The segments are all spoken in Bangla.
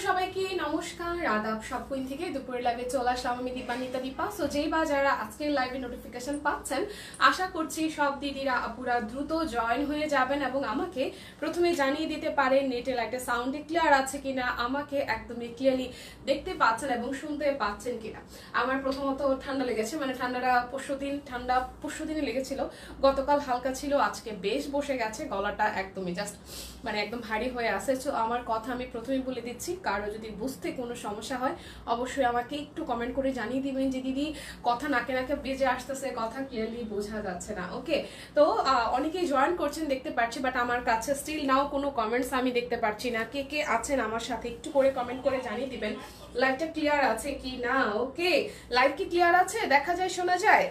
সবাইকে নমস্কার আদাব সব কুইন থেকে দুপুরের লাইভে চলে আসলাম আমি দীপা। সো যেই বা যারা আজকের লাইভে নোটিফিকেশন পাচ্ছেন আশা করছি সব দিদিরা আপুরা দ্রুত জয়েন হয়ে যাবেন এবং আমাকে প্রথমে জানিয়ে দিতে পারেন নেটে লাইটে সাউন্ড ক্লিয়ার আছে কিনা, আমাকে একদমই ক্লিয়ারলি দেখতে পাচ্ছেন এবং শুনতে পাচ্ছেন কিনা। আমার প্রথমত ঠান্ডা লেগেছে, মানে ঠান্ডা পরশুদিনে লেগেছিল, গতকাল হালকা ছিল, আজকে বেশ বসে গেছে, গলাটা একদমই জাস্ট মানে একদম ভারী হয়ে আছে। তো আমার কথা আমি প্রথমেই বলে দিচ্ছি, কারো যদি বুঝতে কোনো সমস্যা হয় অবশ্যই আমাকে একটু কমেন্ট করে জানিয়ে দিবেন যে দিদি কথা নাকে নাকে বেজে আসতেছে, কথা ক্লিয়ারলি বোঝা যাচ্ছে না। ওকে, তো অনেকেই জয়েন করছেন দেখতে পাচ্ছি, বাট আমার কাছে স্টিল নাও কোনো কমেন্টস আমি দেখতে পাচ্ছি না। কে কে আছেন আমার সাথে একটু করে কমেন্ট করে জানিয়ে দিবেন লাইভটা ক্লিয়ার আছে কি না। ওকে, লাইভ কি ক্লিয়ার আছে, দেখা যায় শোনা যায়,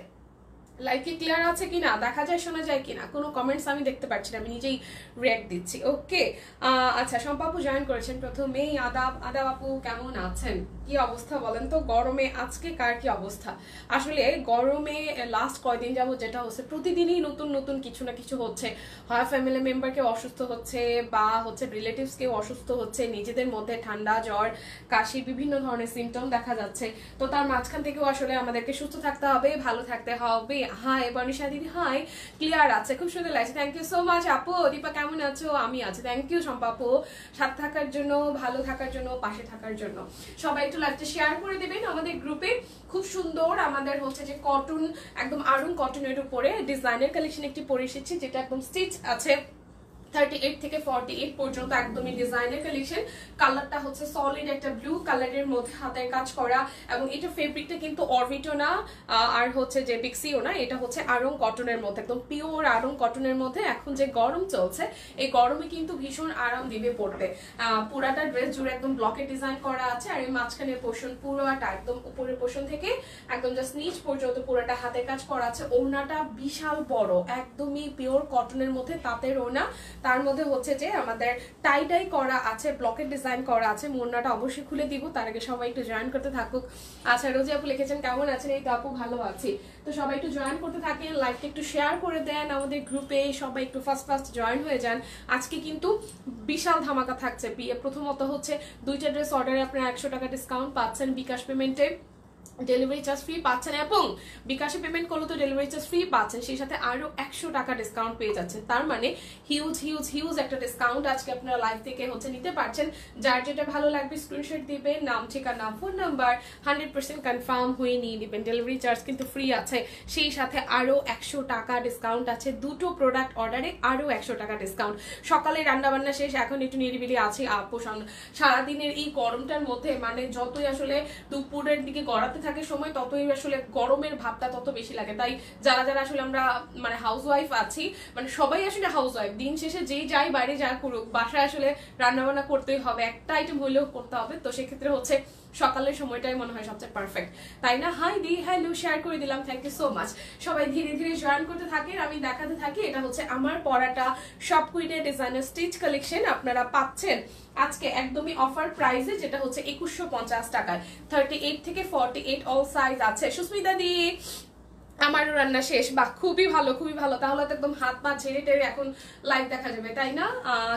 লাইভ কি ক্লিয়ার আছে কিনা, দেখা যায় শোনা যায় কিনা, কোনো কমেন্টস আমি দেখতে পাচ্ছি না, আমি নিজেই রিঅ্যাক্ট দিচ্ছি। ওকে, আচ্ছা শম্পাপু জয়েন করেছেন প্রথমেই। আদাব আপু, কেমন আছেন, কি অবস্থা বলেন তো গরমে আজকে কার কি অবস্থা? আসলে গরমে লাস্ট কয়দিন যাবো যেটা হচ্ছে প্রতিদিনই নতুন নতুন কিছু না কিছু হচ্ছে, হয় ফ্যামিলি মেম্বার কেউ অসুস্থ হচ্ছে বা হচ্ছে রিলেটিভস কেউ অসুস্থ হচ্ছে, নিজেদের মধ্যে ঠান্ডা জ্বর কাশি বিভিন্ন ধরনের সিমটম দেখা যাচ্ছে। তো তার মাঝখান থেকেও আসলে আমাদেরকে সুস্থ থাকতে হবে, ভালো থাকতে হবে। হাই বর্ণিশা দিদি, হাই, ক্লিয়ার আছে, খুব সুন্দর লাগছে, থ্যাংক ইউ সো মাচ আপু। দীপা কেমন আছো? আমি আছি, থ্যাংক ইউ শম্পাপু, সাথে থাকার জন্য, ভালো থাকার জন্য, পাশে থাকার জন্য। সবাই একটু লাইভটা শেয়ার করে দেবেন আমাদের গ্রুপে। খুব সুন্দর আমাদের হচ্ছে যে কটন, একদম আরং কটনের উপরে ডিজাইনের কালেকশন একটি পরে এসেছি, যেটা একদম স্টিচ আছে 38 থেকে 48 পর্যন্ত, একদমই ডিজাইনের কালেকশন। কালারটা হচ্ছে সলিড একটা ব্লু কালারের মধ্যে হাতের কাজ করা, এবং এটা ফেব্রিকটা কিন্তু অরবিটো না আর হচ্ছে যে বিক্সিও না, এটা হচ্ছে আরং কটনের মধ্যে, একদম পিওর আরং কটনের মধ্যে। এখন যে গরম চলছে এই গরমে কিন্তু ভীষণ আরাম দিবে পড়তে। পুরাটা ড্রেস জুড়ে একদম ব্লকের ডিজাইন করা আছে, আর এই মাঝখানের পোর্শন পুরোটা একদম উপরের পোর্শন থেকে একদম জাস্ট নিচ পর্যন্ত পুরোটা হাতের কাজ করা আছে। ওড়নাটা বিশাল বড়, একদমই পিওর কটনের মধ্যে তাঁতের ওড়না, তার মধ্যে হচ্ছে যে আমাদের টাই টাই করা আছে, ব্লকের ডিজাইন করা আছে। মোড়নাটা অবশ্যই খুলে দিব, তার আগে সবাই একটু জয়েন করতে থাকুক। আচ্ছা রোজি আপু লিখেছেন কেমন আছেন? এই তো আপু ভালো আছি। তো সবাই একটু জয়েন করতে থাকেন, লাইভটা একটু শেয়ার করে দেন আমাদের গ্রুপে, সবাই একটু ফার্স্ট জয়েন হয়ে যান। আজকে কিন্তু বিশাল ধামাকা থাকছে। প্রথমত হচ্ছে দুইটা ড্রেস অর্ডারে আপনারা 100 টাকা ডিসকাউন্ট পাচ্ছেন বিকাশ পেমেন্টে, ডেলিভারি চার্জ ফ্রি পাচ্ছেন, এবং বিকাশে পেমেন্ট করলে তো ডেলিভারি চার্জ ফ্রি পাচ্ছেন, সেই সাথে আরো 100 টাকা ডিসকাউন্ট পেয়ে যাচ্ছেন। তার মানে হিউজ হিউজ হিউজ একটা ডিসকাউন্ট আজকে আপনারা লাইভ থেকে হচ্ছে নিতে পারছেন। যার যেটা ভালো লাগবে স্ক্রিনশট দিবেন, নাম ঠিকানা ফোন নাম্বার 100% কনফার্ম হয়ে নিয়ে নেবেন। ডেলিভারি চার্জ কিন্তু ফ্রি আছে, সেই সাথে আরো 100 টাকা ডিসকাউন্ট আছে। দুটো প্রোডাক্ট অর্ডারে আরো 100 টাকা ডিসকাউন্ট। সকালে রান্নাবান্না শেষ, এখন একটু নিরিবিলি আছি আপু। সারাদিনের এই গরমটার মধ্যে মানে যতই আসলে দুপুরের দিকে গড়াতে থাকে সময়, ততই আসলে গরমের ভাবটা তত বেশি লাগে। তাই যারা যারা আসলে আমরা মানে হাউস ওয়াইফ আছি, মানে সবাই আসলে হাউস ওয়াইফ, দিন শেষে যেই যাই বাইরে যা করুক বাসায় আসলে রান্না বান্না করতেই হবে, একটা আইটেম হইলেও করতে হবে। তো সেক্ষেত্রে হচ্ছে সকালের সময়টাই মনে হয় সবচেয়ে পারফেক্ট, তাই না? হাই দি, হ্যালো, শেয়ার করে দিলাম, থ্যাংক ইউ সো মাচ। সবাই ধীরে ধীরে জয়েন করতে থাকেন, আমি দেখাতে থাকি। এটা হচ্ছে আমার পরাটা সব কুইনের ডিজাইনার স্টিচ কালেকশন, আপনারা পাচ্ছেন আজকে একদমই অফার প্রাইসে, যেটা হচ্ছে 2150 টাকায়। 38 থেকে 48 অল সাইজ আছে। সুস্মিতা দি, আমারও রান্না শেষ, বাহ, খুবই ভালো খুবই ভালো। তাহলে তো একদম হাত পা ঝেড়ে টেরে এখন লাইভ দেখা যাবে, তাই না?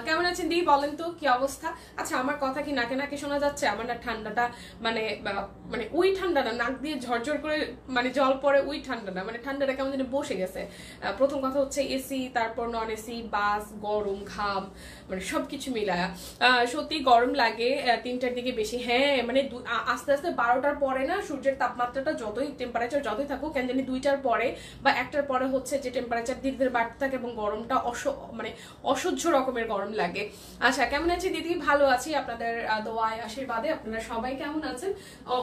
কেমন আছেন দি, বলেন তো কি অবস্থা? আচ্ছা আমার কথা কি নাকে নাকে শোনা যাচ্ছে? আমার না ঠান্ডাটা মানে মানে ওই ঠান্ডা না, নাক দিয়ে ঝরঝর করে মানে জল পড়ে ওই ঠান্ডা না, মানে ঠান্ডাটা কেমন যেন বসে গেছে। প্রথম কথা হচ্ছে এসি, তারপর নন এসি, বাস, গরম, ঘাম, মানে সবকিছু মিলায়া সত্যি গরম লাগে 3টার দিকে বেশি। হ্যাঁ মানে আস্তে আস্তে 12টার পরে না সূর্যের তাপমাত্রাটা যতই টেম্পারেচার যতই থাকুক কেন জানি 2টার পরে বা 1টার পরে হচ্ছে যে টেম্পারেচার ধীরে ধীরে বাড়তে থাকে এবং গরমটা মানে অসহ্য রকমের গরম লাগে। আচ্ছা কেমন আছে দিদি? ভালো আছি, আপনাদের দোয়ায় আশীর্বাদে। আপনারা সবাই কেমন আছেন?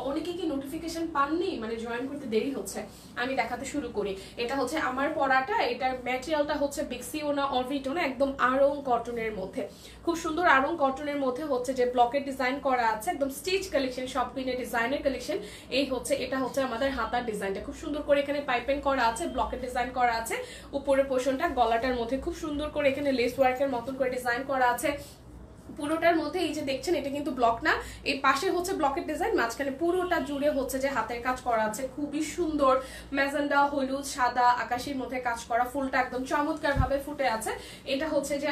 অনেকে কি নোটিফিকেশন পাননি, মানে জয়েন করতে দেরি হচ্ছে? আমি দেখাতে শুরু করি। এটা হচ্ছে আমার পরাটা, এটার ম্যাটেরিয়ালটা হচ্ছে বিক্সিও না অরবিটো না, একদম আরং কটনের মধ্যে, খুব সুন্দর আরং কটনের মধ্যে হচ্ছে যে ব্লকের ডিজাইন করা আছে, একদম স্টিচ কালেকশন, সব পিনের ডিজাইনের কালেকশন। এই হচ্ছে এটা হচ্ছে আমাদের হাতার ডিজাইনটা, খুব সুন্দর করে এখানে পাইপিং করা আছে, ব্লকের ডিজাইন করা আছে। উপরের পোর্শনটা গলাটার মধ্যে খুব সুন্দর করে এখানে লেস ওয়ার্কের মতন করে ডিজাইন করা আছে। পুরোটার মধ্যে এই যে দেখছেন এটা কিন্তু ব্লক না, এই পাশে হচ্ছে ব্লকের ডিজাইন, মাঝখানে পুরোটা জুড়ে হচ্ছে যে হাতের কাজ করা আছে, খুবই সুন্দর ম্যাজেন্ডা, হলুদ, সাদা, আকাশির মধ্যে কাজ করা, ফুলটা একদম চমৎকার ভাবে ফুটে আছে। এটা হচ্ছে যে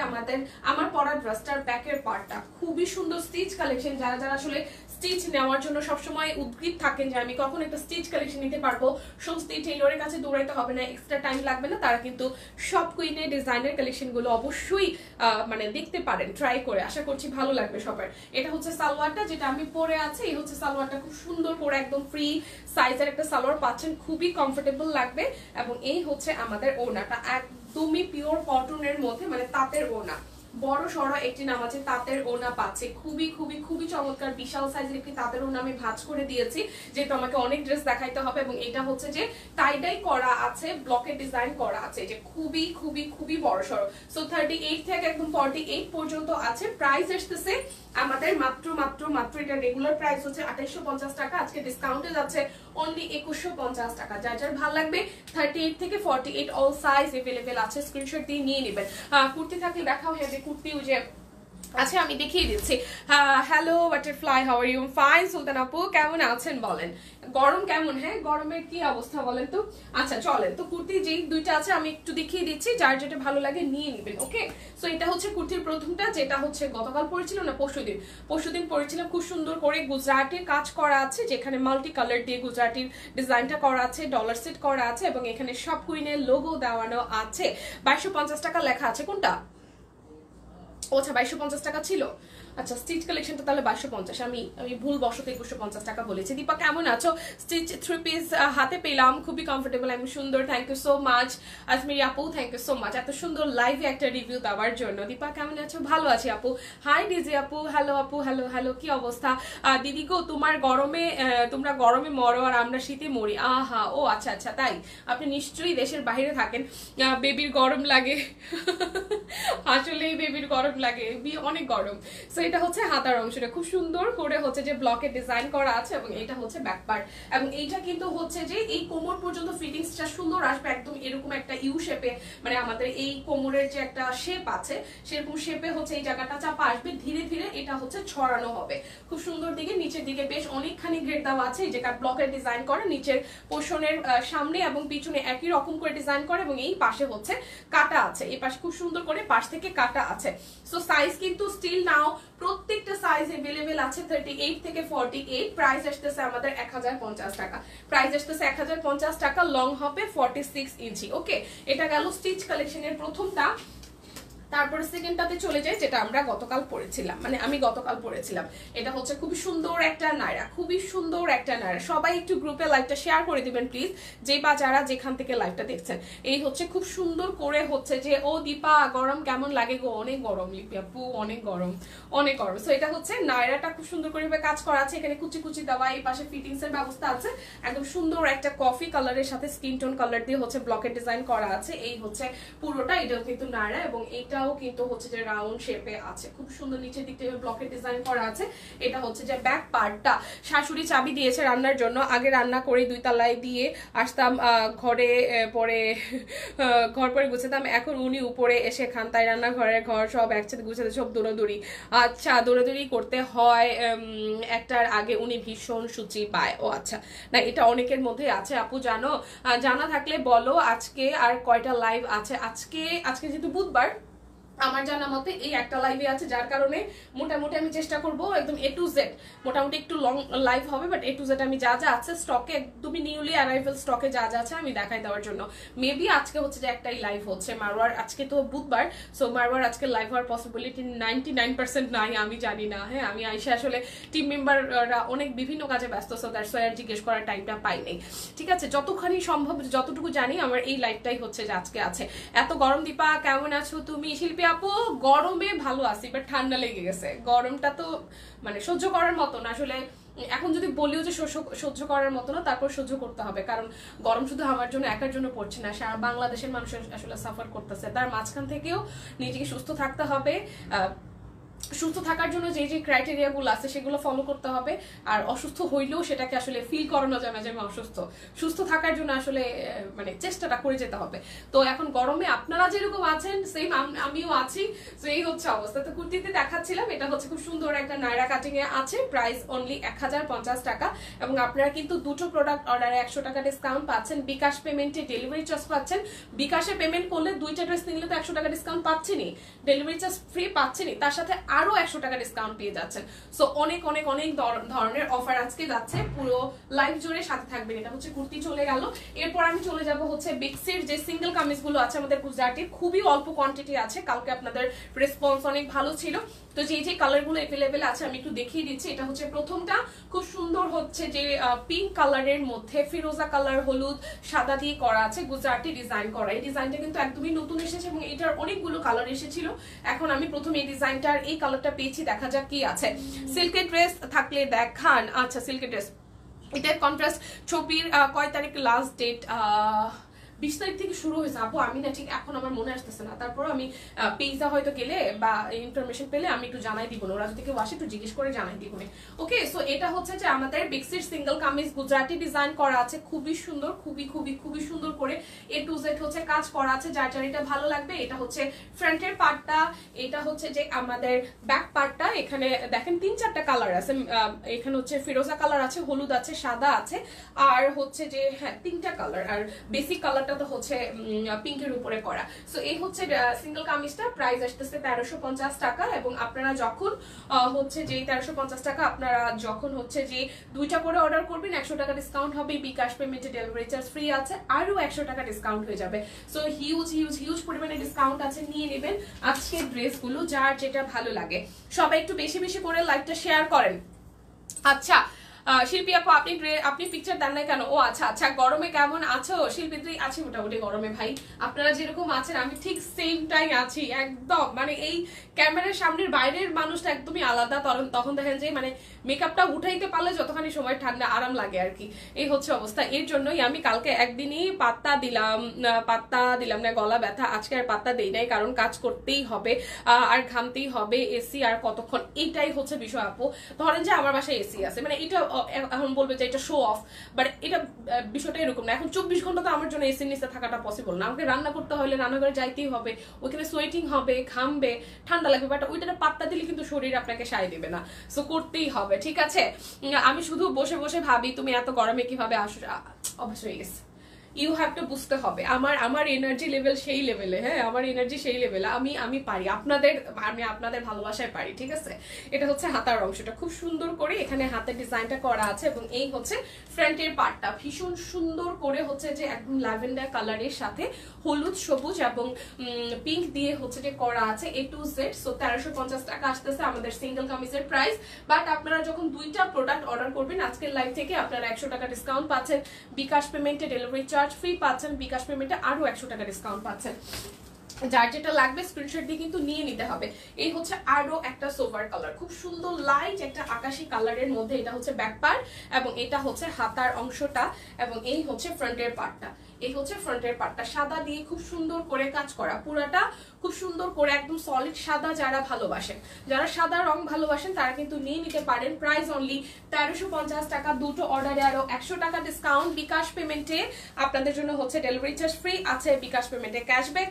আমার পরা ড্রেসটার ব্যাকের পার্টটা, খুবই সুন্দর স্টিচ কালেকশন। যারা যারা আসলে স্টিচ নেওয়ার জন্য সবসময় উদ্গ্রীব থাকেন যে আমি কখন একটা স্টিচ কালেকশন নিতে পারবো, স্বস্তি টেইলরের কাছে দৌড়াইতে হবে না, এক্সট্রা টাইম লাগবে না, তারা কিন্তু সব কুইনের ডিজাইনের কালেকশন গুলো অবশ্যই মানে দেখতে পারেন, ট্রাই করে। আশা করছি ভালো লাগবে সবার। এটা হচ্ছে সালোয়ারটা যেটা আমি পরে আছি, এই হচ্ছে সালোয়ারটা, খুব সুন্দর করে একদম ফ্রি সাইজের একটা সালোয়ার পাচ্ছেন, খুবই কমফোর্টেবল লাগবে। এবং এই হচ্ছে আমাদের ওড়নাটা, একদমই পিওর কটনের মধ্যে, মানে তাঁতের ওড়না, বড় সড়ো একটি নামাজে তাঁতের ওড়না পাচ্ছে, খুবই খুবই খুবই চমৎকার বিশাল সাইজের একটি তাঁতের ওড়না আমি ভাঁজ করে দিয়েছি, যেহেতু আমাকে অনেক ড্রেস দেখাইতে হবে। এবং এটা হচ্ছে যে টাইডাই করা আছে, ব্লকের ডিজাইন করা আছে, যে খুবই খুবই খুবই বড় সড়ো। সো 38 থেকে একদম 48 পর্যন্ত আছে। প্রাইস আসতেছে আমাদের মাত্র মাত্র মাত্র, এটা রেগুলার প্রাইস হচ্ছে 2850 টাকা, আজকে ডিসকাউন্টে যাচ্ছে অনলি 2150 টাকা। যার যার ভালো লাগবে 38 থেকে 48 অল সাইজ अवेलेबल আছে, স্ক্রিনশট দিয়ে নিয়ে নেবেন। কুর্তি থাকলে দেখাও, হেভি কুর্তি যে আচ্ছা আমি দেখিয়ে দিচ্ছি। Hello butterfly, how are you? Fine Sultan আপু, কেমন আছেন বলেন? গরম কেমন? হ্যাঁ গরমের কি অবস্থা বলেন তো। আচ্ছা চলেন তো, কুর্তি যেই দুইটা আছে আমি একটু দেখিয়ে দিচ্ছি, যার যেটা ভালো লাগে নিয়ে নেবেন। ওকে, সো এটা হচ্ছে কুর্তির প্রথমটা, যেটা হচ্ছে গতকাল পরেছিল না পরশুদিন পরেছিলাম, খুব সুন্দর করে গুজরাটের কাজ করা আছে, যেখানে মাল্টি কালার দিয়ে গুজরাটির ডিজাইনটা করা আছে, ডলার সেট করা আছে, এবং এখানে সব কুইনের লোগো দেওয়ানো আছে। 2250 টাকা লেখা আছে। কোনটা? আচ্ছা 2250 টাকা ছিল। আচ্ছা স্টিচ কালেকশনটা তাহলে 2250, আমি ভুল বশত 2150 টাকা বলেছি। দীপা কেমন আছো? স্টিচ 3 পিস হাতে পেলাম, খুবই কমফোর্টেবল, আমি সুন্দর, thank you so much. Ajmiri আপু থ্যাংক ইউ সো মাচ এত সুন্দর লাইভে একটা রিভিউ দেওয়ার জন্য। দীপা কেমন আছো? ভালো আছি আপু। হাই ডিজে আপু, হ্যালো আপু, হ্যালো হ্যালো, কি অবস্থা? দিদি গো, তোমরা গরমে মরো আর আমরা শীতে মরি। আহা, ও আচ্ছা আচ্ছা, তাই আপনি নিশ্চয়ই দেশের বাইরে থাকেন, বেবির গরম লাগে। আসলেই বেবির গরম লাগে, অনেক গরম। সো এটা হচ্ছে হাতার অংশটা, খুব সুন্দর করে হচ্ছে যে ব্লকের ডিজাইন করা আছে, এবং এটা হচ্ছে ব্যাক পার্ট। এবং এইটা কিন্তু হচ্ছে যে এই কোমর পর্যন্ত ফিটিংসটা সুন্দর আসবে, একদম এরকম একটা ইউ শেপে, মানে আমাদের এই কোমরের যে একটা শেপ আছে সেরকম শেপে হচ্ছে এই জায়গাটা চাপা আসবে, ধীরে ধীরে এটা হচ্ছে ছড়ানো হবে খুব সুন্দর দিকে। নিচের দিকে বেশ অনেকখানি গ্রেড দেওয়া আছে, এই যে ব্লকের ডিজাইন করা, নিচের পোর্শনের সামনে এবং পিছনে একই রকম করে ডিজাইন করে, এবং এই পাশে হচ্ছে কাটা আছে, এই পাশে খুব সুন্দর করে পাশ থেকে কাটা আছে। সো সাইজ কিন্তু স্টিল নাও প্রত্যেকটা সাইজ अवेलेबल আছে 38 থেকে 48। প্রাইস আসতেছে আমাদের 1050 টাকা, প্রাইস আসতেছে 1050 টাকা। লং হবে 46 ইঞ্চি। ওকে, এটা গেল স্টিচ কালেকশনের প্রথমটা। তারপরে সেকেন্ডটাতে চলে যায়, যেটা আমরা গতকাল পড়েছিলাম, মানে আমি গতকাল পড়েছিলাম। এটা হচ্ছে খুবই সুন্দর একটা নায়রা, খুবই সুন্দর একটা নায়রা। সবাই একটু গ্রুপে লাইভটা শেয়ার করে দিবেন প্লিজ, যে বা যারা যেখান থেকে লাইভটা দেখছেন। এই হচ্ছে খুব সুন্দর করে হচ্ছে যে, ও দীপা গরম কেমন লাগে গো? অনেক গরম লিপি আপু, অনেক গরম, অনেক গরম। সো এটা হচ্ছে নায়রাটা খুব সুন্দর করে কাজ করা আছে, এখানে কুচি কুচি দেওয়া, এই পাশে ফিটিংস এর ব্যবস্থা আছে, একদম সুন্দর একটা কফি কালারের সাথে স্কিন টোন কালার দিয়ে হচ্ছে ব্লকের ডিজাইন করা আছে। এই হচ্ছে পুরোটা, এটাও কিন্তু নায়রা, এবং এইটাও কিন্তু হচ্ছে যে রাউন্ড শেপে আছে, খুব সুন্দর নিচের দিকটা ব্লকের ডিজাইন করা আছে। এটা হচ্ছে যে ব্যাক পার্টটা। শাশুড়ি চাবি দিয়েছে রান্নার জন্য, আগে রান্না করে 2 তলায় দিয়ে আসতাম ঘরে, পরে ঘর পরে গুছাতাম, এখন উনি উপরে এসে খান, তাই রান্নাঘরের ঘর সব একসাথে গুছাতে সব দৌড়াদৌড়ি। আচ্ছা দৌড়াদৌড়ি করতে হয়, একটার আগে উনি ভীষণ সূচি পায়। ও আচ্ছা, না এটা অনেকের মধ্যে আছে আপু, জানো? জানা থাকলে বলো। আজকে আর কয়টা লাইভ আছে? আজকে যেহেতু বুধবার, আমার জানা মতে এই একটা লাইভে আছে, যার কারণে মোটামুটি আমি চেষ্টা করব একদম A to Z, মোটামুটি একটু লং লাইভ হবে, বাট A to Z আমি যা যা আছে স্টকে, একদমই নিউলি অ্যারাইভেল স্টকে যা যা আছে আমি দেখাই দেওয়ার জন্য। মেবি আজকে হচ্ছে যে একটাই লাইভ হচ্ছে মারওয়ার, আজকে তো বুধবার, সো মারওয়ার আজকে লাইভ হওয়ার পসিবিলিটি 99% নাই, আমি জানি না। হ্যাঁ, আমি আইসা আসলে টিম মেম্বাররা অনেক বিভিন্ন কাজে ব্যস্ত, সো দ্যাটস ওয়াই আর জিজ্ঞেস করার টাইমটা পাই নাই। ঠিক আছে, যতখানি সম্ভব যতটুকু জানি আমার এই লাইভটাই হচ্ছে যে আজকে আছে। এত গরম। দীপা কেমন আছো তুমি? শিল্পী আপু গরমে ভালো আছি, বাট ঠান্ডা লেগে গেছে। গরমটা তো মানে সহ্য করার মতো না আসলে, এখন যদি বলিও যে সহ্য করার মতো না, তারপর সহ্য করতে হবে, কারণ গরম শুধু আমার জন্য একার জন্য পড়ছে না, সারা বাংলাদেশের মানুষ আসলে সাফার করতেছে। তার মাঝখান থেকেও নিজেকে সুস্থ থাকতে হবে, সুস্থ থাকার জন্য যে যে ক্রাইটেরিয়াগুলো আছে সেগুলো ফলো করতে হবে, আর অসুস্থ হইলেও সেটাকে আসলে ফিল করানো যায় না যে আমি অসুস্থ। সুস্থ থাকার জন্য আসলে মানে চেষ্টাটা করে যেতে হবে। তো এখন গরমে আপনারা যেরকম আছেন সেম আমিও আছি। তো এই হচ্ছে অবস্থা। তো কুর্তিতে দেখাচ্ছিলাম, এটা হচ্ছে খুব সুন্দর একটা নায়রা কাটিং এ আছে, প্রাইস অনলি 1050 টাকা। এবং আপনারা কিন্তু দুটো প্রোডাক্ট অর্ডারে 100 টাকা ডিসকাউন্ট পাচ্ছেন। বিকাশ পেমেন্টে ডেলিভারি চার্জ পাচ্ছেন। বিকাশে পেমেন্ট করলে দুইটা ড্রেস নিলে তো 100 টাকা ডিসকাউন্ট পাচ্ছেনই, ডেলিভারি চার্জ ফ্রি পাচ্ছেনই, তার সাথে আরো 100 টাকা ডিসকাউন্ট পেয়ে যাচ্ছেন। সো অনেক অনেক অনেক ধরনের অফার আজকে যাচ্ছে, পুরো লাইভ জুড়ে সাথে থাকবেন। এটা হচ্ছে কুর্তি চলে গেল। এরপর আমি চলে যাব হচ্ছে বিক্সির যে সিঙ্গেল কামিজ গুলো আছে আমাদের গুজরাটির, খুবই অল্প কোয়ান্টিটি আছে। কালকে আপনাদের রেসপন্স অনেক ভালো ছিল। তো যে যে কালার গুলো এভেলেবেল আছে আমি একটু দেখিয়ে দিচ্ছি। এটা হচ্ছে প্রথমটা, খুব সুন্দর হচ্ছে যে পিঙ্ক কালারের মধ্যে ফিরোজা কালার, হলুদ, সাদা দিয়ে করা আছে, গুজরাটি ডিজাইন করা। এই ডিজাইনটা কিন্তু একদমই নতুন এসেছে এবং এটার অনেকগুলো কালার এসেছিল। এখন আমি প্রথম এই ডিজাইনটার এই কালারটা পেয়েছি, দেখা যাক কি আছে। সিল্কের ড্রেস থাকলে দেখান। আচ্ছা, সিল্কের ড্রেস, এটার কন্ট্রাস্ট ছবির কয় তারিখ লাস্ট ডেট? 20 তারিখ থেকে শুরু হয়েছে আপু, আমি না ঠিক এখন আমার মনে আসতেছে না। তারপর আমি পেজা হয়তো গেলে বা ইনফরমেশন পেলে আমি একটু জানাই দিব, ওরা যদি কেউ আসে একটু জিজ্ঞেস করে জানাই দিব। ওকে, সো এটা হচ্ছে যে আমাদের বিক্সির সিঙ্গেল কামিজ, গুজরাটি ডিজাইন করা আছে, খুবই সুন্দর, খুবই খুবই খুবই সুন্দর করে A to Z হচ্ছে কাজ করা আছে। যার যার এটা ভালো লাগবে। এটা হচ্ছে ফ্রন্টের পার্টটা, এটা হচ্ছে যে আমাদের ব্যাক পার্টটা। এখানে দেখেন 3-4টা কালার আছে। এখানে হচ্ছে ফিরোজা কালার আছে, হলুদ আছে, সাদা আছে, আর হচ্ছে যে হ্যাঁ 3টা কালার, আর বেসিক কালার তো হচ্ছে পিঙ্কের উপরে করা। সো এই হচ্ছে সিঙ্গেল কামিজটা, প্রাইস আসতেছে 1350 টাকা। এবং আপনারা যখন হচ্ছে যে 1350 টাকা আপনারা যখন হচ্ছে যে দুইটা করে অর্ডার করবেন 100 টাকা ডিসকাউন্ট হবে। বিকাশ পেমেন্টে ডেলিভারি চার্জ ফ্রি আছে, আরো 100 টাকা ডিসকাউন্ট হয়ে যাবে। সো হিউজ হিউজ হিউজ পরিমাণে ডিসকাউন্ট আছে, নিয়ে নেবেন আজকের ড্রেসগুলো যার যেটা ভালো লাগে। সবাই একটু বেশি বেশি করে লাইভটা শেয়ার করেন। আচ্ছা শিল্পী আপু, আপনি পিকচার দেন না কেন? ও আচ্ছা আচ্ছা, গরমে কেমন আছো শিল্পী? আছি মোটামুটি গরমে ভাই, আপনারা যেরকম আছেন আমি ঠিক সেমটাই আছি একদম। মানে এই ক্যামেরার সামনের বাইরের মানুষটা একদমই আলাদা। তখন দেখেন যে মানে মেকআপটা উঠাইতে পারলে যতখানি সময় ঠান্ডা আরাম লাগে আর কি। এই হচ্ছে অবস্থা। এর জন্যই আমি কালকে একদিনই পাত্তা দিলাম না, গলা ব্যথা। আজকে আর পাত্তা দেই নাই, কারণ কাজ করতেই হবে আর ঘামতেই হবে, এসি আর কতক্ষণ, এইটাই হচ্ছে বিষয় আপু। ধরেন যে আমার বাসায় এসি আছে, মানে এটা এখন বলবে যে এটা শো অফ, বাট এটা বিষয়টা এরকম না। এখন 24 ঘন্টা তো আমার জন্য এসির নিচে থাকাটা পসিবল না। আমাকে রান্না করতে হলে রান্নাঘরে যাইতেই হবে, ওইখানে সোয়েটিং হবে, ঘামবে, ঠান্ডা লাগবে, বাট ওইটা পাত্তা দিলে কিন্তু শরীর আপনাকে সায় দেবে না। সো করতেই হবে, ঠিক আছে? আমি শুধু বসে বসে ভাবি তুমি এত গরমে কিভাবে আসো। অবশ্যই গেছে, ইউ হ্যাভ টু বুঝতে হবে। আমার এনার্জি লেভেল সেই লেভেলে, হ্যাঁ আমার এনার্জি সেই লেভেলে, আমি পারি, আমি আপনাদের ভালোবাসায় পারি, ঠিক আছে? এটা হচ্ছে হাতার অংশটা, খুব সুন্দর করে এখানে হাতের ডিজাইনটা করা আছে। এবং এই হচ্ছে ফ্রন্টের পার্টটা, ভীষণ সুন্দর করে হচ্ছে যে একদম ল্যাভেন্ডার কালারের সাথে হলুদ, সবুজ এবং পিঙ্ক দিয়ে হচ্ছে যে করা আছে A to Z। সো 1350 টাকা আসতেছে আমাদের সিঙ্গেল কামিজের প্রাইস। বাট আপনারা যখন দুইটা প্রোডাক্ট অর্ডার করবেন আজকের লাইভ থেকে আপনারা 100 টাকা ডিসকাউন্ট পাচ্ছেন। বিকাশ পেমেন্টে ডেলিভারি চার্জ ফ্রি পাচ্ছেন, বিকাশ পেমেন্টে আরো 100 টাকা ডিসকাউন্ট পাচ্ছেন। যার যেটা লাগবে স্ক্রিনশট দিয়ে কিন্তু নিয়ে নিতে হবে। এই হচ্ছে আরো একটা সোভার কালার, খুব সুন্দর লাইট একটা আকাশি কালারের মধ্যে। এটা হচ্ছে ব্যাক পার্ট এবং এটা হচ্ছে হাতার অংশটা, এবং এই হচ্ছে ফ্রন্টের পার্টটা। এই হচ্ছে ফ্রন্টের পার্টটা, সাদা দিয়ে খুব সুন্দর করে কাজ করা, পুরাটা খুব সুন্দর করে একদম সলিড সাদা। যারা ভালোবাসেন, যারা সাদা রং ভালোবাসেন তারা কিন্তু নিয়ে নিতে পারেন। প্রাইস অনলি 1350 টাকা, দুটো অর্ডারে আরো 100 টাকা ডিসকাউন্ট। বিকাশ পেমেন্টে আপনাদের জন্য হচ্ছে ডেলিভারি চার্জ ফ্রি আছে, বিকাশ পেমেন্টে ক্যাশব্যাক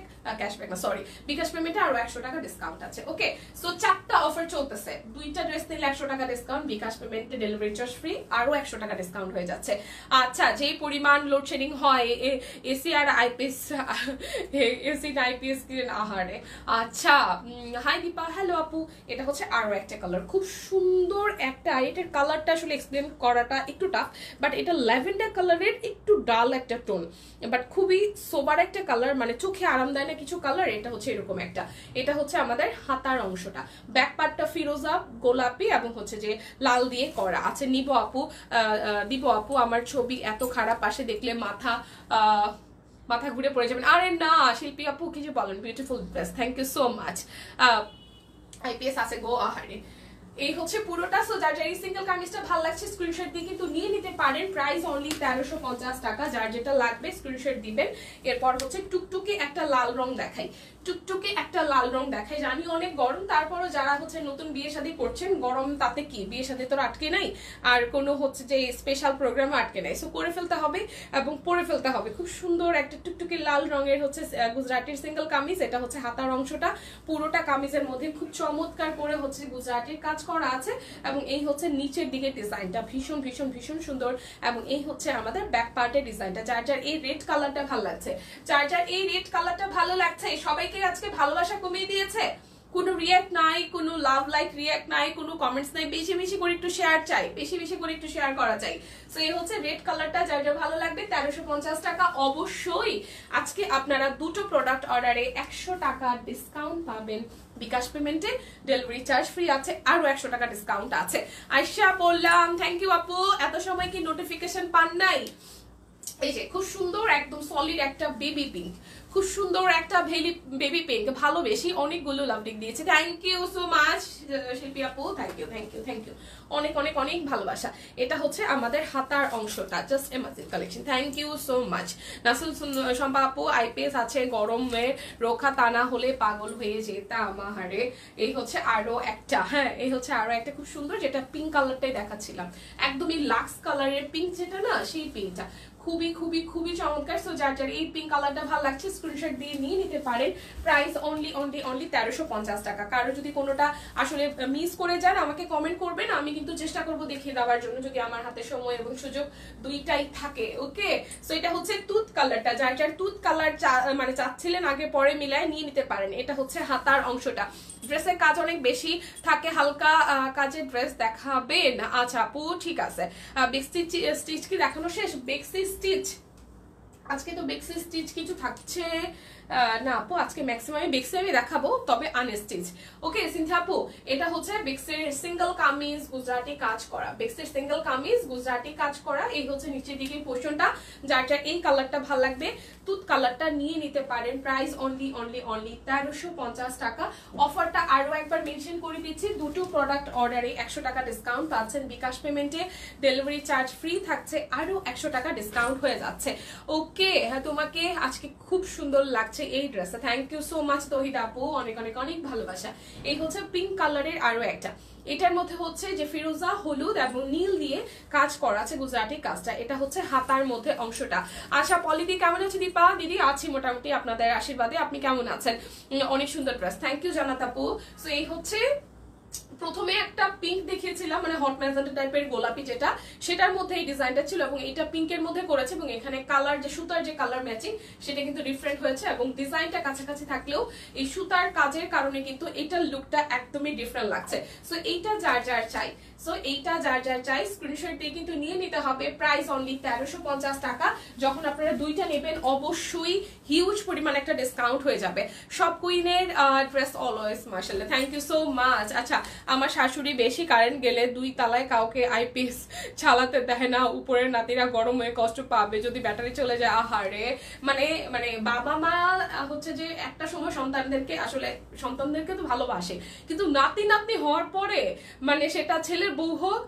না সরি, বিকাশ পেমেন্টে আরো 100 টাকা ডিসকাউন্ট আছে। ওকে, সো 4টা অফার চলতেছে, দুইটা ড্রেস নিলে 100 টাকা ডিসকাউন্ট, বিকাশ পেমেন্টে ডেলিভারি চার্জ ফ্রি, আরো 100 টাকা ডিসকাউন্ট হয়ে যাচ্ছে। আচ্ছা, যেই পরিমাণ লোডশেডিং হয় এসি আর আইপিএস, এসি না আইপিএস কিনেন আহারে। আচ্ছা, হাই দীপা, হ্যালো আপু। এটা হচ্ছে আরো একটা কালার, খুব সুন্দর একটা। এটার কালারটা আসলে এক্সপ্লেন করাটা একটু টাফ, বাট এটা ল্যাভেন্ডার কালারের একটু ডাল একটা টোন, বাট খুবই সোবার একটা কালার, মানে চোখে আরাম দেয় না কিছু কালার। এটা হচ্ছে এরকম একটা। এটা হচ্ছে আমাদের হাতার অংশটা, ব্যাক পার্টটা ফিরোজা, গোলাপি এবং হচ্ছে যে লাল দিয়ে করা আছে। দিব আপু আমার ছবি এত খারাপ, পাশে দেখলে মাথা ঘুরে পড়ে যাবেন। আরে না শিল্পী আপু, কি যে বলেন, beautiful dress, thank you so much. IPS আছে গো আহারে। এই হচ্ছে পুরোটা। সো যার যার এই সিঙ্গেল কামিজটা ভালো লাগছে স্ক্রিনশট দিয়ে কিন্তু নিয়ে নিতে পারেন। প্রাইস অনলি 1350 টাকা, যার যেটা লাগবে স্ক্রিনশট দিবেন। এরপর হচ্ছে টুকটুকি একটা লাল রং দেখাই। টুকটুকে একটা লাল রং দেখাই। জানি অনেক গরম, তারপরও যারা হচ্ছে নতুন বিয়ে শাদী করছেন, গরম তাতে কি, বিয়ে শাদী তো আটকে নাই, আর কোনো হচ্ছে যে স্পেশাল প্রোগ্রাম আটকে নাই, সো করে ফেলতে হবে এবং পরে ফেলতে হবে। খুব সুন্দর একটা টুকটুকে লাল রঙের হচ্ছে গুজরাটির সিঙ্গেল কামিজ। এটা হচ্ছে হাতার অংশটা, পুরোটা কামিজের মধ্যে খুব চমৎকার করে হচ্ছে গুজরাটির কাজ করা আছে, এবং এই হচ্ছে নিচের দিকে ডিজাইনটা ভীষণ ভীষণ ভীষণ সুন্দর, এবং এই হচ্ছে আমাদের ব্যাক পার্টের ডিজাইনটা। যার যার এই রেড কালারটা ভালো লাগছে, যার যার এই রেড কালারটা ভালো লাগছে, সবাইকে আজকে ভালোবাসা কমিয়ে দিয়েছে, কোনো রিয়াক্ট নাই, কোনো লাভ লাইক রিয়াক্ট নাই, কোনো কমেন্টস নাই, বেশি বেশি করে একটু শেয়ার চাই, বেশি বেশি করে একটু শেয়ার করা চাই। সো এই হচ্ছে রেড কালারটা, যার যার ভালো লাগবে 1350 টাকা। অবশ্যই আজকে আপনারা দুটো প্রোডাক্ট অর্ডারে 100 টাকা ডিসকাউন্ট পাবেন বিকাশ পেমেন্টে, ডেলিভারি চার্জ ফ্রি আছে, আরো 100 টাকা ডিসকাউন্ট আছে। আয়শা বললাম থ্যাংক ইউ আপু। এত সময় কি নোটিফিকেশন পান নাই? এই যে খুব সুন্দর একদম সলিড একটা বেবি পিঙ্ক, খুব সুন্দর একটা বেবি পিঙ্ক, ভালোবেসি অনেকগুলো লাভলিং দিয়েছে। Thank you so much Shilpi আপু, thank you thank you thank you, অনেক অনেক অনেক ভালোবাসা। এটা হচ্ছে আমাদের হাতার অংশটা, just imagine collection. Thank you so much Nasul Shampa আপু। আইপিএস আছে, গরমে রোখা টানা হলে পাগল হয়ে যেতাম আমাহারে। এই হচ্ছে আরো একটা, হ্যাঁ এই হচ্ছে আরো একটা খুব সুন্দর, যেটা পিঙ্ক কালারটাই দেখাচ্ছিলাম, একদমই লাক্স কালারের পিঙ্ক যেটা না, সেই পিঙ্কটা খুবই খুবই খুবই চমৎকার। সো যার যার এই পিঙ্ক কালারটা ভালো লাগছে স্ক্রিনশট দিয়ে নিয়ে নিতে পারেন। প্রাইস অনলি অনলি অনলি 1350 টাকা। কারো যদি কোনোটা আসলে মিস করে যান আমাকে কমেন্ট করবেন, আমি কিন্তু চেষ্টা করব দেখিয়ে দেওয়ার জন্য, যদি আমার হাতে সময় এবং সুযোগ দুইটাই থাকে। ওকে, সো এটা হচ্ছে তুত কালারটা, যার যার তুত কালার মানে চাচ্ছিলেন আগে পরে মিলায় নিয়ে নিতে পারেন। এটা হচ্ছে হাতার অংশটা। ড্রেসের কাজ অনেক বেশি থাকে, হালকা কাজের ড্রেস দেখাবেন? আচ্ছা আপু ঠিক আছে। বেক্সি স্টিচ কি দেখানো শেষ? বেক্সি স্টিচ আজকে তো বেক্সি স্টিচ কিছু থাকছে না আপু, আজকে ম্যাক্সিমাম বেক্সি আমি দেখাবো, তবে আনস্টিচ। ওকে সিনথিয়া আপু, এটা হচ্ছে বেক্সির সিঙ্গেল কামিজ গুজরাটি কাজ করা, বেক্সির সিঙ্গেল কামিজ গুজরাটি কাজ করা। এই হচ্ছে নিচের দিকে পোর্শনটা, যার যার এই কালারটা ভালো লাগবে তুত কালারটা নিয়ে নিতে পারেন। প্রাইস অনলি অনলি অনলি 1350 টাকা। অফারটা আরো একবার মেনশন করে দিচ্ছি, দুটো প্রোডাক্ট অর্ডারে 100 টাকা ডিসকাউন্ট পাচ্ছেন বিকাশ পেমেন্টে, ডেলিভারি চার্জ ফ্রি থাকছে, আরো 100 টাকা ডিসকাউন্ট হয়ে যাচ্ছে। ওকে, হ্যাঁ তোমাকে আজকে খুব সুন্দর লাগছে এই ড্রেসটা, থ্যাংক ইউ সো মাচ তহিদ আপু, অনেক অনেক অনেক ভালোবাসা। এই হচ্ছে পিঙ্ক কালারের আরো একটা, এটার মধ্যে হচ্ছে যে ফিরোজা হলুদ এবং নীল দিয়ে কাজ করা আছে গুজরাটি কাজটা। এটা হচ্ছে হাতার মধ্যে অংশটা। আচ্ছা পলিদি কেমন আছে? দীপা দিদি আছি মোটামুটি আপনাদের আশীর্বাদে, আপনি কেমন আছেন? অনেক সুন্দর ড্রেস, থ্যাংক ইউ জানাত আপু। সো এই হচ্ছে প্রথমে একটা পিঙ্ক দেখিয়েছিলাম, মানে হট ম্যাজেন্টা টাইপের গোলাপি যেটা, সেটার মধ্যে এই ডিজাইনটা ছিল, এবং এটা পিঙ্কের মধ্যে করেছে, এবং এখানে কালার যে সুতার যে কালার ম্যাচিং সেটা কিন্তু ডিফারেন্ট হয়েছে, এবং ডিজাইনটা কাছাকাছি থাকলেও এই সুতার কাজের কারণে কিন্তু এটার লুকটা একদমই ডিফারেন্ট লাগছে। সো এইটা যার যার চাই, সো এইটা যার যার চাই স্ক্রিনশট দিয়ে কিন্তু নিয়ে নিতে হবে। প্রাইস অনলি 1350 টাকা। যখন আপনারা দুইটা নেবেন অবশ্যই হিউজ পরিমাণ একটা ডিসকাউন্ট হয়ে যাবে। সব কুইনের ড্রেস অলওয়েজ মাশাআল্লাহ, থ্যাংক ইউ সো মাচ। আচ্ছা আমার শাশুড়ি বেশি কারেন্ট গেলে 2 তলায় কাউকে আইপিএস চালাতে দেয় না, উপরের নাতিরা গরম হয়ে কষ্ট পাবে যদি ব্যাটারি চলে যায়। আহারে, মানে মানে বাবা মা হচ্ছে যে একটা সময় সন্তানদেরকে তো ভালোবাসে, কিন্তু নাতি নাতনি হওয়ার পরে মানে সেটা ছেলের বউ হোক,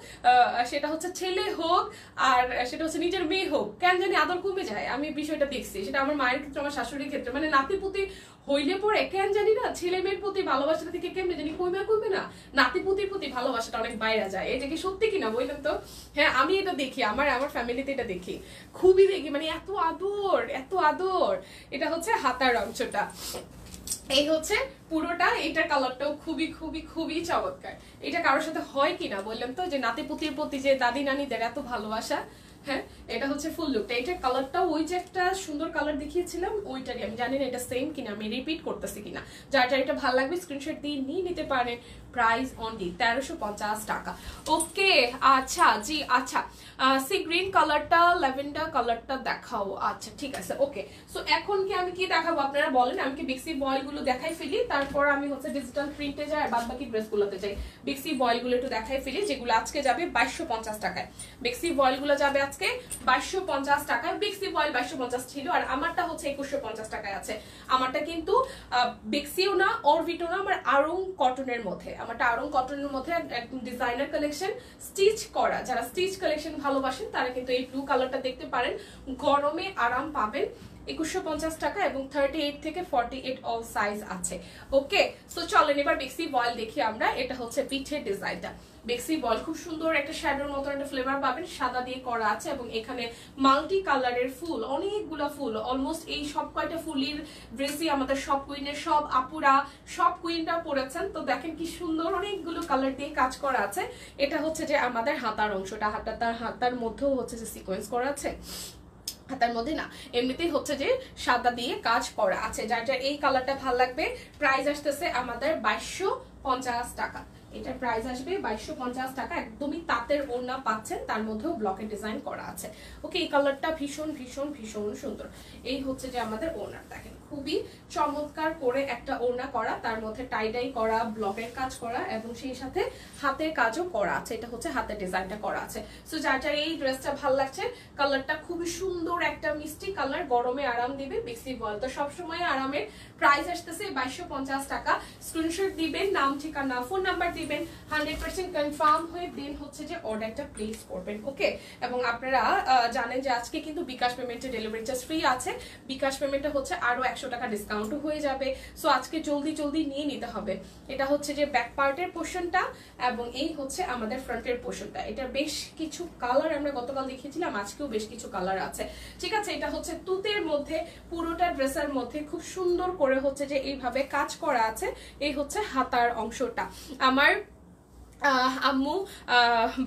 সেটা হচ্ছে ছেলে হোক, আর সেটা হচ্ছে নিজের মেয়ে হোক, কেন জানি আদর কমে যায়। আমি বিষয়টা দেখছি, সেটা আমার মায়ের ক্ষেত্রে, আমার শাশুড়ির ক্ষেত্রে, মানে নাতিপুতি হইলে পরে কেন জানি না ছেলে মেয়ের প্রতি ভালোবাসাটা থেকে কেমনে জানি কমে না, নাতিপুতির প্রতি ভালোবাসাটা অনেক বাইরে যায়। এটা কি সত্যি কিনা বললেন তো? হ্যাঁ আমি এটা দেখি, আমার ফ্যামিলিতে এটা দেখি, খুবই দেখি, মানে এত আদর এত আদর। এটা হচ্ছে হাতার অংশটা, এই হচ্ছে পুরোটা। এটার কালারটাও খুবই খুবই খুবই চমৎকার। এটা কারোর সাথে হয় কিনা বললাম তো, যে নাতিপুতির প্রতি যে দাদি নানিদের এত ভালোবাসা। হ্যাঁ এটা হচ্ছে ফুল লুকটা। এটার কালারটাও ওই যে একটা সুন্দর কালার দেখিয়েছিলাম ওইটারই, আমি জানি না এটা সেম কিনা, আমি রিপিট করতেছি কিনা। যার যার এটা ভালো লাগবে স্ক্রিনশট দিয়ে নিয়ে নিতে পারেন। প্রাইস অনলি 1350 টাকা। ওকে আচ্ছা জি আচ্ছা, সি গ্রিন কালারটা, ল্যাভেন্ডার কালারটা দেখাও। আচ্ছা ঠিক আছে ওকে। সো এখন কি আমি কি দেখাবো আপনারা বলেন? আমি কি বিক্সি বয়েল গুলো দেখাই ফেলি, তারপর আমি হচ্ছে ডিজিটাল প্রিন্টে যাই, আর বাদ বাকি ড্রেস গুলোতে যাই। বিক্সি বয়েল গুলো একটু দেখাই ফেলি, যেগুলো আজকে যাবে 2250 টাকায়। বিক্সি বয়েল গুলো যাবে আজকে আজকে 2250 টাকায়। বিক্সি ভয়েল 2250 ছিল, আর আমারটা হচ্ছে 2150 টাকায় আছে। আমারটা কিন্তু বিক্সিও না, অরবিটো না, আমার আড়ং কটনের মধ্যে। আমারটা আড়ং কটনের মধ্যে একদম ডিজাইনার কালেকশন, স্টিচ করা। যারা স্টিচ কালেকশন ভালোবাসেন তারা কিন্তু এই ব্লু কালারটা দেখতে পারেন। গরমে আরাম পাবেন। 2150 টাকা এবং 38 থেকে 48 অল সাইজ আছে। ওকে, সো চলেন এবার বিক্সি বয়েল দেখি আমরা। এটা হচ্ছে পিঠের ডিজাইনটা। বিক্সি বয়েল খুব সুন্দর একটা শ্যাডোর মতো একটা ফ্লেভার পাবেন, সাদা দিয়ে করা আছে এবং এখানে মাল্টি কালারের ফুল, অনেকগুলো ফুল। অলমোস্ট এই সব কয়টা ফুলের ড্রেসই আমাদের সব কুইনের, সব আপুরা, সব কুইনরা পরেছেন। তো দেখেন কি সুন্দর অনেকগুলো কালার দিয়ে কাজ করা আছে। এটা হচ্ছে যে আমাদের হাতার অংশটা, হাতার মধ্যেও হচ্ছে যে সিকোয়েন্স করা আছে। হাতার মধ্যে না, এমনিতেই হচ্ছে যে সাদা দিয়ে কাজ করা আছে। যার যার এই কালারটা ভালো লাগবে, প্রাইস আসতেছে আমাদের 2250 টাকা। এটার প্রাইস আসবে 2250 টাকা। একদমই তাঁতের ওড়না পাচ্ছেন, তার মধ্যেও ব্লকের ডিজাইন করা আছে। ওকে, এই কালারটা ভীষণ ভীষণ ভীষণ সুন্দর। এই হচ্ছে যে আমাদের ওড়না, দেখেন খুবই চমৎকার করে একটা ওড়না করা, তার মধ্যে টাইডাই করা, ব্লকের কাজ করা এবং সেই সাথে হাতের কাজও করা আছে। এটা হচ্ছে হাতের ডিজাইনটা করা আছে। সো যার যার এই ড্রেসটা ভালো লাগছে, কালারটা খুবই সুন্দর একটা মিষ্টি কালার, গরমে আরাম দিবে। বিক্সি বয়েল তো সবসময় আরামের। প্রাইস আসতেছে 2250 টাকা। স্ক্রিনশট দিবেন, নাম ঠিকানা ফোন নাম্বার দিবেন, 100% কনফার্ম হয়ে দেন হচ্ছে যে অর্ডারটা প্লেস করবেন। ওকে, এবং আপনারা জানেন যে আজকে কিন্তু বিকাশ পেমেন্টে ডেলিভারি চার্জ ফ্রি আছে। বিকাশ পেমেন্টে হচ্ছে আরো 100 টাকা ডিসকাউন্টও হয়ে যাবে। সো আজকে জলদি জলদি নিয়ে নিতে হবে। এটা হচ্ছে যে ব্যাক পার্টের পোর্শনটা এবং এই হচ্ছে আমাদের ফ্রন্টের পোর্শনটা। এটা বেশ কিছু কালার আমরা গতকাল দেখিয়েছিলাম, আজকেও বেশ কিছু কালার আছে। ঠিক আছে, এটা হচ্ছে তুতের মধ্যে, পুরোটা ড্রেসের মধ্যে খুব সুন্দর করে হচ্ছে যে এইভাবে কাজ করা আছে। এই হচ্ছে হাতার অংশটা। আমার আম্মু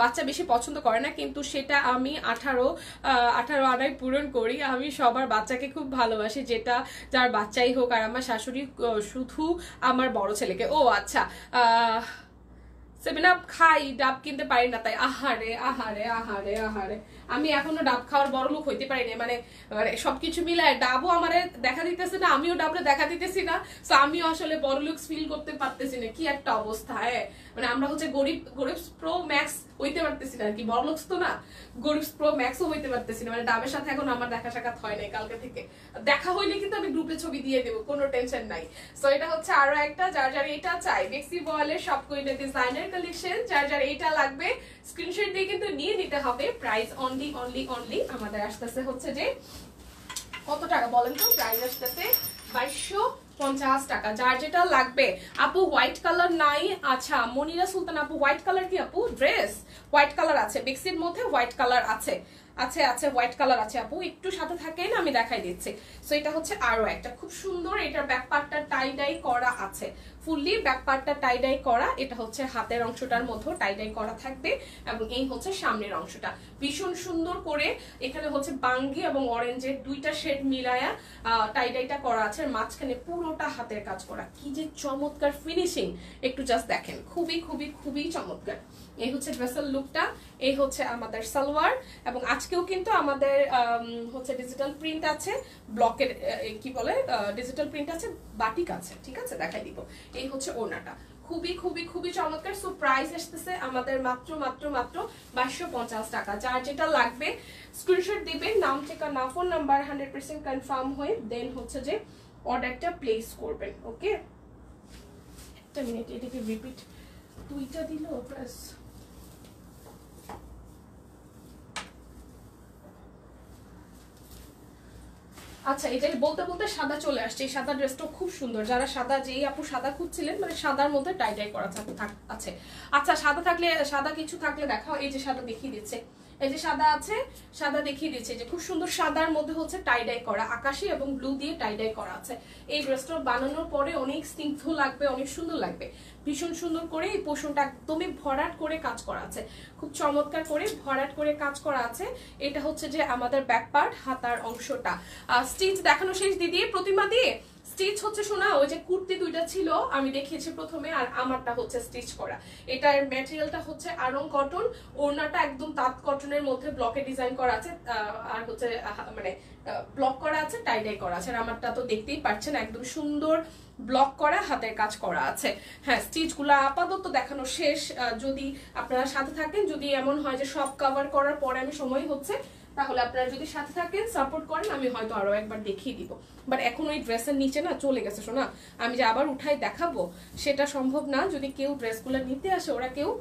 বাচ্চা বেশি পছন্দ করে না, কিন্তু সেটা আমি 18 আনায় পূরণ করি। আমি সবার বাচ্চাকে খুব ভালোবাসি, যেটা যার বাচ্চাই হোক। আর আমার শাশুড়ি শুধু আমার বড় ছেলেকে। ও আচ্ছা, 7 আপ খাই, ডাব কিনতে পারি না তাই। আহারে আহারে আহারে আহারে, আমি এখনো ডাব খাওয়ার বড় লোক হইতে পারি না। মানে সবকিছু মিলায় ডাবও আমারে দেখা দিতেছে না, আমিও ডাবরে দেখা দিতেছি না। সো আমিও আসলে বড় লোক ফিল করতে পারতেছি না। কি একটা অবস্থা! মানে আমরা হচ্ছে গরিব প্রো ম্যাক্স হইতে পারতেছি না আর কি। বড় লোক তো না, গরিব প্রো ম্যাক্সও হইতে পারতেছি না। মানে ডাবের সাথে এখন আমার দেখা সাক্ষাৎ হয় নাই কালকে থেকে। দেখা হইলে কিন্তু আমি গ্রুপে ছবি দিয়ে দেবো, কোনো টেনশন নাই। সো এটা হচ্ছে আরো একটা, যার যার এটা চাই বিক্সি বয়েলের সব কুইনের ডিজাইনার কালেকশন, যার যার এটা লাগবে স্ক্রিনশট দিয়ে কিন্তু নিয়ে নিতে হবে। প্রাইস অনলি অনলি অনলি আমাদের আসতেছে হচ্ছে যে কত টাকা বলেন তো? প্রাইস আসতেছে 2250 টাকা। যার যেটা লাগবে। আপু হোয়াইট কালার নাই? আচ্ছা, মনিরা সুলতান আপু হোয়াইট কালার কি আপু? ড্রেস হোয়াইট কালার আছে, বিক্সির মধ্যে হোয়াইট কালার আছে। আচ্ছা আচ্ছা, হোয়াইট কালার আছে আপু, একটু সাথে থাকেন, আমি দেখাই দিচ্ছি। সো এটা হচ্ছে আরো একটা খুব সুন্দর, এটার ব্যাক পার্টটা টাই ডাই করা আছে, ফুললি ব্যাক পার্টটা টাই ডাই করা। এটা হচ্ছে হাতের অংশটার মধ্যে টাই ডাই করা থাকবে এবং এই হচ্ছে সামনের অংশটা ভীষণ সুন্দর করে। এখানে হচ্ছে বাঙ্গি এবং অরেঞ্জের দুইটা শেড মিলায়া টাই ডাইটা করা আছে। মাঝখানে পুরোটা হাতের কাজ করা, কি যে চমৎকার ফিনিশিং! একটু জাস্ট দেখেন, খুবই খুবই খুবই চমৎকার। এই হচ্ছে ড্রেসের লুকটা, এই হচ্ছে আমাদের সালোয়ার। এবং আজকেও কিন্তু আমাদের হচ্ছে ডিজিটাল প্রিন্ট আছে, ব্লকের কি বলে ডিজিটাল প্রিন্ট আছে, বাটিক আছে। ঠিক আছে, দেখাই দিব। এই হচ্ছে ওড়নাটা, খুবই খুবই খুবই চমৎকার। সো প্রাইস আসতেছে আমাদের মাত্র মাত্র মাত্র 2250 টাকা। যার যেটা লাগবে স্ক্রিনশট দিবেন, নাম ঠিকানা ফোন নাম্বার 100% কনফার্ম হয়ে দেন হচ্ছে যে অর্ডারটা প্লেস করবেন। ওকে, একটা মিনিট, এটাকে রিপিট দুইটা দিল প্লাস। আচ্ছা, এটা বলতে বলতে সাদা চলে আসছে। এই সাদা ড্রেসটা খুব সুন্দর। যারা সাদা, যেই আপু সাদা খুঁজছিলেন, মানে সাদার মধ্যে টাই টাই করা আছে। আচ্ছা, সাদা থাকলে, সাদা কিছু থাকলে দেখাও। এই যে সাদা দেখিয়ে দিচ্ছে, এই যে সাদা আছে, সাদা দেখিয়ে দিচ্ছে যে খুব সুন্দর সাদার মধ্যে হচ্ছে টাই ডাই করা, আকাশি এবং ব্লু দিয়ে টাই ডাই করা আছে। এই ড্রেসটা বানানোর পরে অনেক স্নিগ্ধ লাগবে, অনেক সুন্দর লাগবে। ভীষণ সুন্দর করে এই পোষণটা একদমই ভরাট করে কাজ করা আছে, খুব চমৎকার করে ভরাট করে কাজ করা আছে। এটা হচ্ছে যে আমাদের ব্যাক পার্ট, হাতার অংশটা। স্টিচ দেখানো শেষ দিদি, প্রতিমা দিয়ে স্টিচ হচ্ছে শোনা, ওই যে কুর্তি দুইটা ছিল আমি দেখিয়েছি প্রথমে, আর আমারটা হচ্ছে স্টিচ করা। এটার ম্যাটেরিয়ালটা হচ্ছে আড়ং কটন, ওড়নাটা একদম তাঁত কটনের মধ্যে ব্লকে ডিজাইন করা আছে, আর হচ্ছে মানে ব্লক করা আছে, টাই ডাই করা আছে। আর আমারটা তো দেখতেই পাচ্ছেন একদম সুন্দর ব্লক করা, হাতের কাজ করা আছে। হ্যাঁ, স্টিচ গুলা আপাতত দেখানো শেষ। যদি আপনারা সাথে থাকেন, যদি এমন হয় যে সব কভার করার পরে আমি সময় হচ্ছে তাহলে আপনারা যদি সাথে থাকেন সাপোর্ট করেন আমি হয়তো আরো একবার দেখিয়ে দিব। বাট এখন ওই ড্রেসের নিচে না চলে গেছে শোনা, আমি যে আবার উঠাই দেখাবো সেটা সম্ভব না। যদি কেউ ড্রেসগুলো নিতে আসে ওরা কেউ,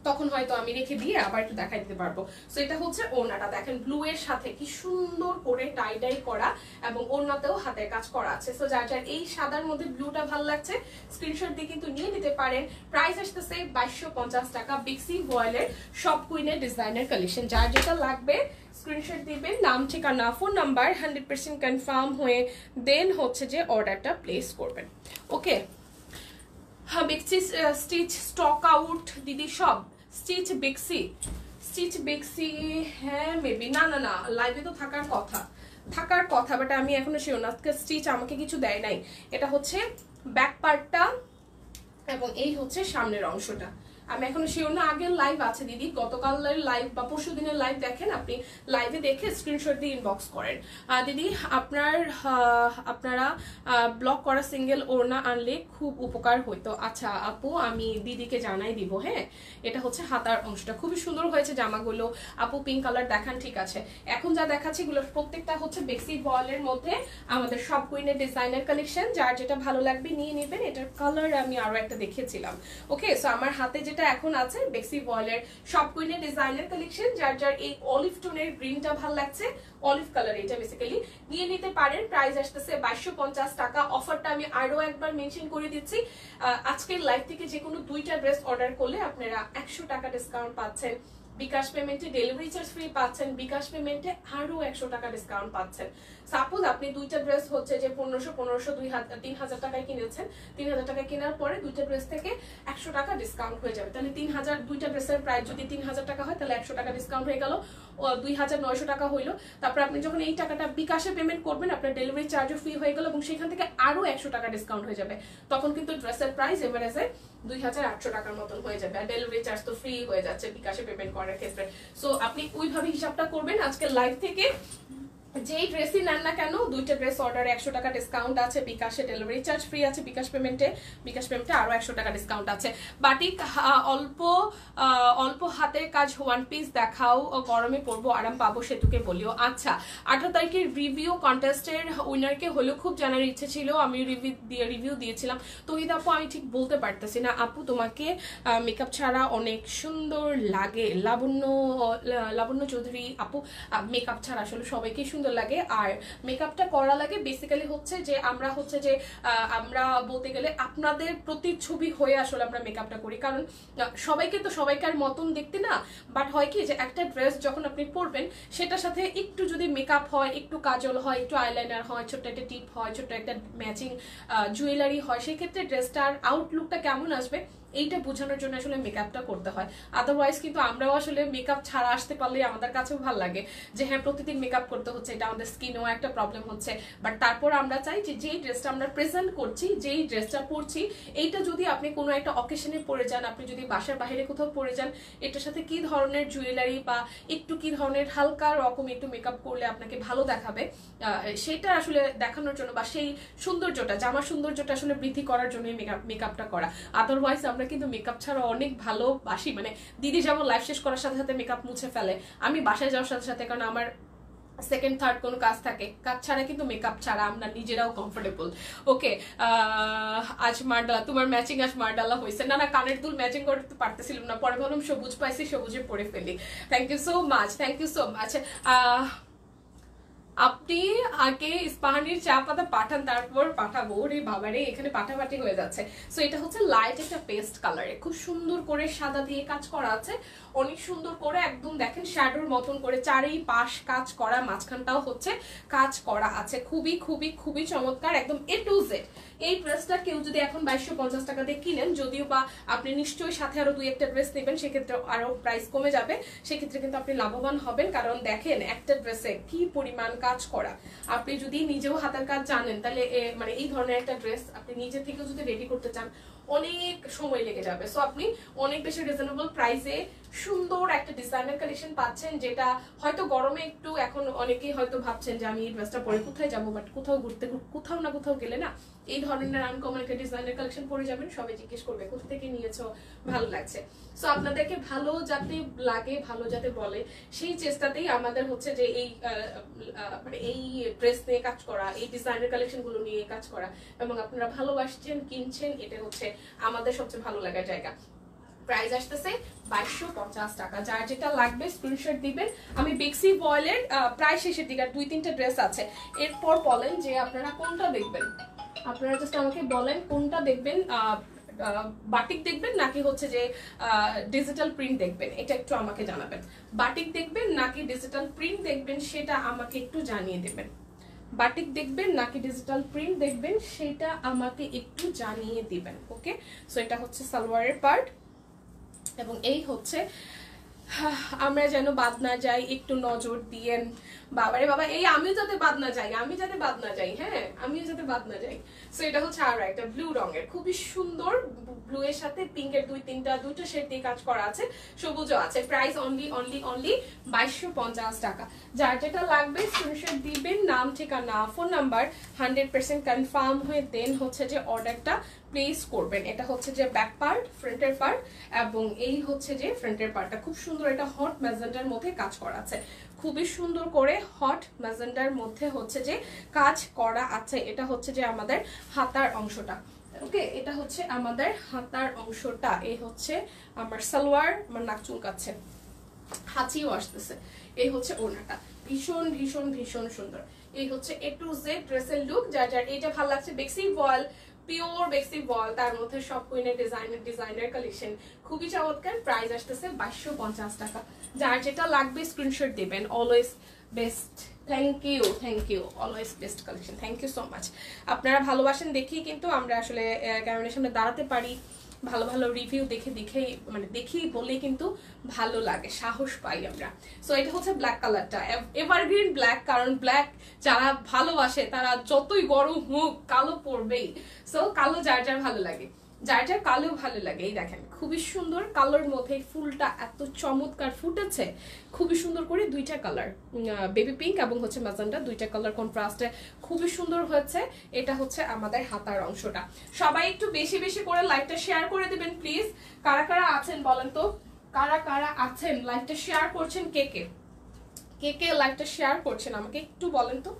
তখন হয়তো আমি রেখে দিয়ে আবার একটু দেখাই দিতে পারবো। সো এটা হচ্ছে ওড়নাটা, দেখেন ব্লু এর সাথে কি সুন্দর করে টাই ডাই করা এবং ওড়নাতেও হাতের কাজ করা আছে। সো যার যার এই সাদার মধ্যে ব্লুটা ভালো লাগছে স্ক্রিনশট দিয়ে কিন্তু নিয়ে নিতে পারেন। প্রাইস আসতেছে 2250 টাকা। বিক্সি ভয়েলের সব কুইনের ডিজাইনার কালেকশন। যার যেটা লাগবে স্ক্রিনশট দিবেন, নাম ঠিকানা ফোন নাম্বার 100% কনফার্ম হয়ে দেন হচ্ছে যে অর্ডারটা প্লেস করবেন। ওকে, হ্যাঁ বিক্সি স্টিচ স্টক আউট দিদি, সব স্টিচ বিক্সি হ্যাঁ মেবি না না না লাইভে তো থাকার কথা বাট আমি এখনো শিওর না। স্টিচ আমাকে কিছু দেয় নাই। এটা হচ্ছে ব্যাক পার্টটা এবং এই হচ্ছে সামনের অংশটা। আমি এখনো শিওর না। আগের লাইভ আছে দিদি, গতকালের লাইভ বা পরশু দিনের লাইভ দেখেন, আপনি লাইভে দেখে স্ক্রিনশট দিয়ে ইনবক্স করেন। দিদি আপনারা ব্লক করা সিঙ্গেল ওড়না আনলে খুব উপকার হইতো। আচ্ছা আপু আমি দিদিকে জানাই দিব। হ্যাঁ, এটা হচ্ছে হাতার অংশটা, খুবই সুন্দর হয়েছে জামাগুলো। আপু পিঙ্ক কালার দেখান, ঠিক আছে। এখন যা দেখাচ্ছি এগুলো প্রত্যেকটা হচ্ছে বেক্সি বয়েলের মধ্যে আমাদের সব কুইনের ডিজাইনার কালেকশন। যার যেটা ভালো লাগবে নিয়ে নেবেন। এটার কালার আমি আরো একটা দেখিয়েছিলাম। ওকে, সো আমার হাতে যেটা এখন আছে বেক্সি বয়েলের সব কুইনের ডিজাইনার কালেকশন। যার যার এই অলিভ টোনের গ্রিনটা ভালো লাগছে, অলিভ কালার এটা বেসিক্যালি নিয়ে নিতে পারেন। প্রাইস আসতেছে 2250 টাকা। অফারটা আমি আরো একবার মেনশন করে দিচ্ছি, আজকের লাইভ থেকে যে কোনো 2টা ড্রেস অর্ডার করলে আপনারা 100 টাকা ডিসকাউন্ট পাচ্ছেন। বিকাশ পেমেন্টে ডেলিভারি চার্জ ফ্রি পাচ্ছেন, বিকাশ পেমেন্টে আরো 100 টাকা ডিসকাউন্ট পাচ্ছেন। সাপোজ আপনি 2টা ড্রেস হচ্ছে যে 1500 3000 টাকায় কিনেছেন, 3000 টাকা কেনার পরে 2টা ড্রেস থেকে 100 টাকা ডিসকাউন্ট হয়ে যাবে। তাহলে 3000, 2টা ড্রেসের প্রাইস যদি 3000 টাকা হয় তাহলে 100 টাকা ডিসকাউন্ট হয়ে গেল, 2900 টাকা হইলো। তারপর আপনি যখন এই টাকাটা বিকাশে পেমেন্ট করবেন আপনার ডেলিভারি চার্জও ফ্রি হয়ে গেল এবং সেখান থেকে আরো 100 টাকা ডিসকাউন্ট হয়ে যাবে। তখন কিন্তু ড্রেসের প্রাইস এভারেজে 2800 টাকার মতন হয়ে যাবে। আর ডেলিভারি চার্জ তো ফ্রি হয়ে যাচ্ছে বিকাশে পেমেন্ট করার ক্ষেত্রে। সো আপনি ওইভাবে হিসাবটা করবেন। আজকে লাইভ থেকে যেই ড্রেসই নেন না কেন 2টা ড্রেস অর্ডারে 100 টাকা ডিসকাউন্ট আছে, বিকাশে ডেলিভারি চার্জ ফ্রি আছে, বিকাশ পেমেন্টে আরো 100 টাকা ডিসকাউন্ট আছে। বাটিক অল্প হাতের কাজ ওয়ান পিস দেখাও, গরমে পরবো আরাম পাবো সেতুকে বলিও। আচ্ছা 18 তারিখের রিভিউ কন্টেস্টের উইনারকে হলেও খুব জানার ইচ্ছে ছিল, আমি রিভিউ দিয়েছিলাম। তো এই আপু আমি ঠিক বলতে পারতেছি না। আপু তোমাকে মেকআপ ছাড়া অনেক সুন্দর লাগে। লাবণ্য চৌধুরী আপু, মেকআপ ছাড়া আসলে সবাইকে সুন্দর লাগে। আর মেকআপটা করা লাগে বেসিক্যালি হচ্ছে যে আমরা বলতে গেলে আপনাদের প্রতিচ্ছবি হয়ে আসলে আমরা মেকআপটা করি। কারণ সবাইকে তো সবাইকার মতন দেখতে না, বাট হয় কি যে একটা ড্রেস যখন আপনি পরবেন সেটার সাথে একটু যদি মেকআপ হয়, একটু কাজল হয়, একটু আইলাইনার হয়, ছোট্ট একটা টিপ হয়, ছোট্ট একটা ম্যাচিং জুয়েলারি হয়, সেক্ষেত্রে ড্রেসটার আউটলুকটা কেমন আসবে এইটা বোঝানোর জন্য আসলে মেকআপটা করতে হয়। আদারওয়াইজ কিন্তু আমরাও আসলে মেকআপ ছাড়া আসতে পারলে আমাদের কাছেও ভালো লাগে যে হ্যাঁ প্রতিদিন মেকআপ করতে হচ্ছে, এটা আমাদের স্কিনেও একটা প্রবলেম হচ্ছে। বাট তারপর আমরা চাই যে যেই ড্রেসটা আমরা প্রেজেন্ট করছি, যেই ড্রেসটা পরছি, এইটা যদি আপনি কোনো একটা অকেশনে পরে যান, আপনি যদি বাসার বাইরে কোথাও পরে যান, এটার সাথে কি ধরনের জুয়েলারি বা একটু কি ধরনের হালকা রকম একটু মেকআপ করলে আপনাকে ভালো দেখাবে, সেটা আসলে দেখানোর জন্য বা সেই সৌন্দর্যটা, জামার সৌন্দর্যটা আসলে বৃদ্ধি করার জন্য মেকআপটা করা। আদারওয়াইজ আমরা কিন্তু মেকআপ ছাড়া অনেক ভালোবাসি। মানে দিদি যেমন লাইফ শেষ করার সাথে সাথে মেকআপ মুছে ফেলে, আমি বাসায় যাওয়ার সাথে সাথে, কারণ আমার সেকেন্ড থার্ড কোনো কাজ থাকে, কাজ ছাড়া কিন্তু মেকআপ ছাড়া আমরা নিজেরাও কমফোর্টেবল। ওকে, আজ মার্ডালা তোমার ম্যাচিং, আজ মার্ডালা হয়েছে। না কানের দুল ম্যাচিং করতে পারতেছিলাম না, পরে ভাবলাম সবুজ পাইছি, সবুজে পরে ফেলি। Thank you so much, thank you so much. আপনি আগে ইস্পাহানির চা পাতা পাঠান তারপর পাঠাবো। রে বাবারে এখানে পাঠাপাঠি হয়ে যাচ্ছে। সো এটা হচ্ছে লাইট একটা পেস্ট কালারে, খুব সুন্দর করে সাদা দিয়ে কাজ করা আছে, অনেক সুন্দর করে একদম দেখেন শ্যাডোর মতন করে চারেই পাশ কাজ করা, মাঝখানটাও হচ্ছে কাজ করা আছে। খুবই খুবই খুবই চমৎকার, একদম A to Z। এই ড্রেসটা কেউ যদি এখন 2250 টাকা দিয়ে কিনেন, যদিও বা আপনি নিশ্চয়ই সাথে আরো 2-1টা ড্রেস নেবেন, সেক্ষেত্রে আরো প্রাইস কমে যাবে, সেক্ষেত্রে কিন্তু আপনি লাভবান হবেন। কারণ দেখেন একটা ড্রেসে কি পরিমাণ কাজ করা। আপনি যদি নিজেও হাতের কাজ জানেন তাহলে মানে এই ধরনের একটা ড্রেস আপনি নিজে থেকেও যদি রেডি করতে চান অনেক সময় লেগে যাবে। সো আপনি অনেক বেশি রিজনেবল প্রাইসে সুন্দর একটা ডিজাইনার কালেকশন পাচ্ছেন, যেটা হয়তো গরমে একটু, এখন অনেকেই হয়তো ভাবছেন যে আমি এই ড্রেসটা পরে কোথায় যাবো, বাট কোথাও ঘুরতে, কোথাও না কোথাও গেলে না এই ধরনের আনকমন একটা ডিজাইনার কালেকশন পরে যাবেন, সবাই জিজ্ঞেস করবে কোথা থেকে নিয়েছো, ভালো লাগছে। সো আপনাদেরকে ভালো যাতে লাগে, ভালো যাতে বলে, সেই চেষ্টাতেই আমাদের হচ্ছে যে এই মানে এই ড্রেস নিয়ে কাজ করা, এই ডিজাইনার কালেকশন গুলো নিয়ে কাজ করা, এবং আপনারা ভালোবাসছেন, কিনছেন, এটা হচ্ছে আমাদের সবচেয়ে ভালো লাগার জায়গা। প্রাইস আসতেছে 2250 টাকা। যার যেটা লাগবে স্ক্রিনশট দিবেন। আমি বেক্সি বয়েলের প্রায় শেষের দিকে 2-3টা ড্রেস আছে, এরপর বলেন যে আপনারা কোনটা দেখবেন। আপনারা জাস্ট আমাকে বলেন কোনটা দেখবেন, বাটিক দেখবেন নাকি হচ্ছে যে ডিজিটাল প্রিন্ট দেখবেন, এটা একটু আমাকে জানাবেন। বাটিক দেখবেন নাকি ডিজিটাল প্রিন্ট দেখবেন সেটা আমাকে একটু জানিয়ে দেবেন। বাটিক দেখবেন নাকি ডিজিটাল প্রিন্ট দেখবেন সেটা আমাকে একটু জানিয়ে দিবেন। ওকে, সো এটা হচ্ছে সালোয়ারের পার্ট, এবং এই হচ্ছে আমরা যেন বাদ না যাই, একটু নজর দিয়েন। বাবারে বাবা, এই আমিও যাতে বাদ না যাই, আমি যাতে বাদ না যাই, হ্যাঁ আমিও যাতে বাদ না যাই। সো এটা হচ্ছে আর একটা ব্লু রঙের, খুবই সুন্দর, ব্লু এর সাথে পিঙ্কের দুইটা শেড দিয়ে কাজ করা আছে, সবুজও আছে। প্রাইস অনলি 2250 টাকা। যার যেটা লাগবে স্ক্রিনশট দিবেন, নাম, ঠিকানা, ফোন নাম্বার 100% কনফার্ম হয়ে দেন হচ্ছে যে অর্ডারটা প্লেস করবেন। এটা হচ্ছে যে ব্যাক পার্ট, ফ্রন্টের পার্ট, এবং এই হচ্ছে যে ফ্রন্টের পার্টটা খুব সুন্দর, এটা হট ম্যাজেন্ডার মধ্যে কাজ করা আছে, খুবই সুন্দর করে হট ম্যাজেন্ডার মধ্যে হচ্ছে যে কাজ করা আছে। এটা হচ্ছে যে আমাদের হাতার অংশটা। ওকে, এটা হচ্ছে আমাদের হাতার অংশটা। এই হচ্ছে আমার সালোয়ার, আমার নাক চুলকাচ্ছে, হাঁচিও আসতেছে। এই হচ্ছে ওড়নাটা, ভীষণ ভীষণ ভীষণ সুন্দর। এই হচ্ছে A to Z ড্রেসের লুক। যার যার এটা ভালো লাগছে, বেক্সি ভয়েল, পিওর বেক্সি ভয়েল, তার মধ্যে সব কুইনের ডিজাইনার কালেকশন, খুবই চমৎকার। প্রাইস আসতেছে 2250 টাকা। যার যেটা লাগবে স্ক্রিনশট দিবেন। Always best, thank you, always best collection, thank you so much. আপনারা ভালোবাসেন দেখেই কিন্তু আমরা আসলে ক্যামেরার সামনে দাঁড়াতে পারি, ভালো ভালো রিভিউ দেখি বলে কিন্তু ভালো লাগে, সাহস পাই আমরা। সো এটা হচ্ছে ব্ল্যাক কালারটা, এভারগ্রিন ব্ল্যাক, কারণ ব্ল্যাক যারা ভালোবাসে তারা যতই গরম হোক কালো পরবেই। সো কালো যার যার ভালো লাগে, যার যার কালো ভালো লাগে। এই দেখেন খুবই সুন্দর কালোর মধ্যে ফুলটা এত চমৎকার ফুটেছে, খুবই সুন্দর করে দুইটা কালার, বেবি পিঙ্ক এবং হচ্ছে ম্যাজেন্টা, দুইটা কালার কন্ট্রাস্টে খুবই সুন্দর হয়েছে। এটা হচ্ছে আমাদের হাতার অংশটা। সবাই একটু বেশি বেশি করে লাইভটা শেয়ার করে দিবেন প্লিজ। কারা কারা আছেন বলেন তো, কারা কারা আছেন লাইভটা শেয়ার করছেন, কে কে লাইভটা শেয়ার করছেন আমাকে একটু বলেন তো।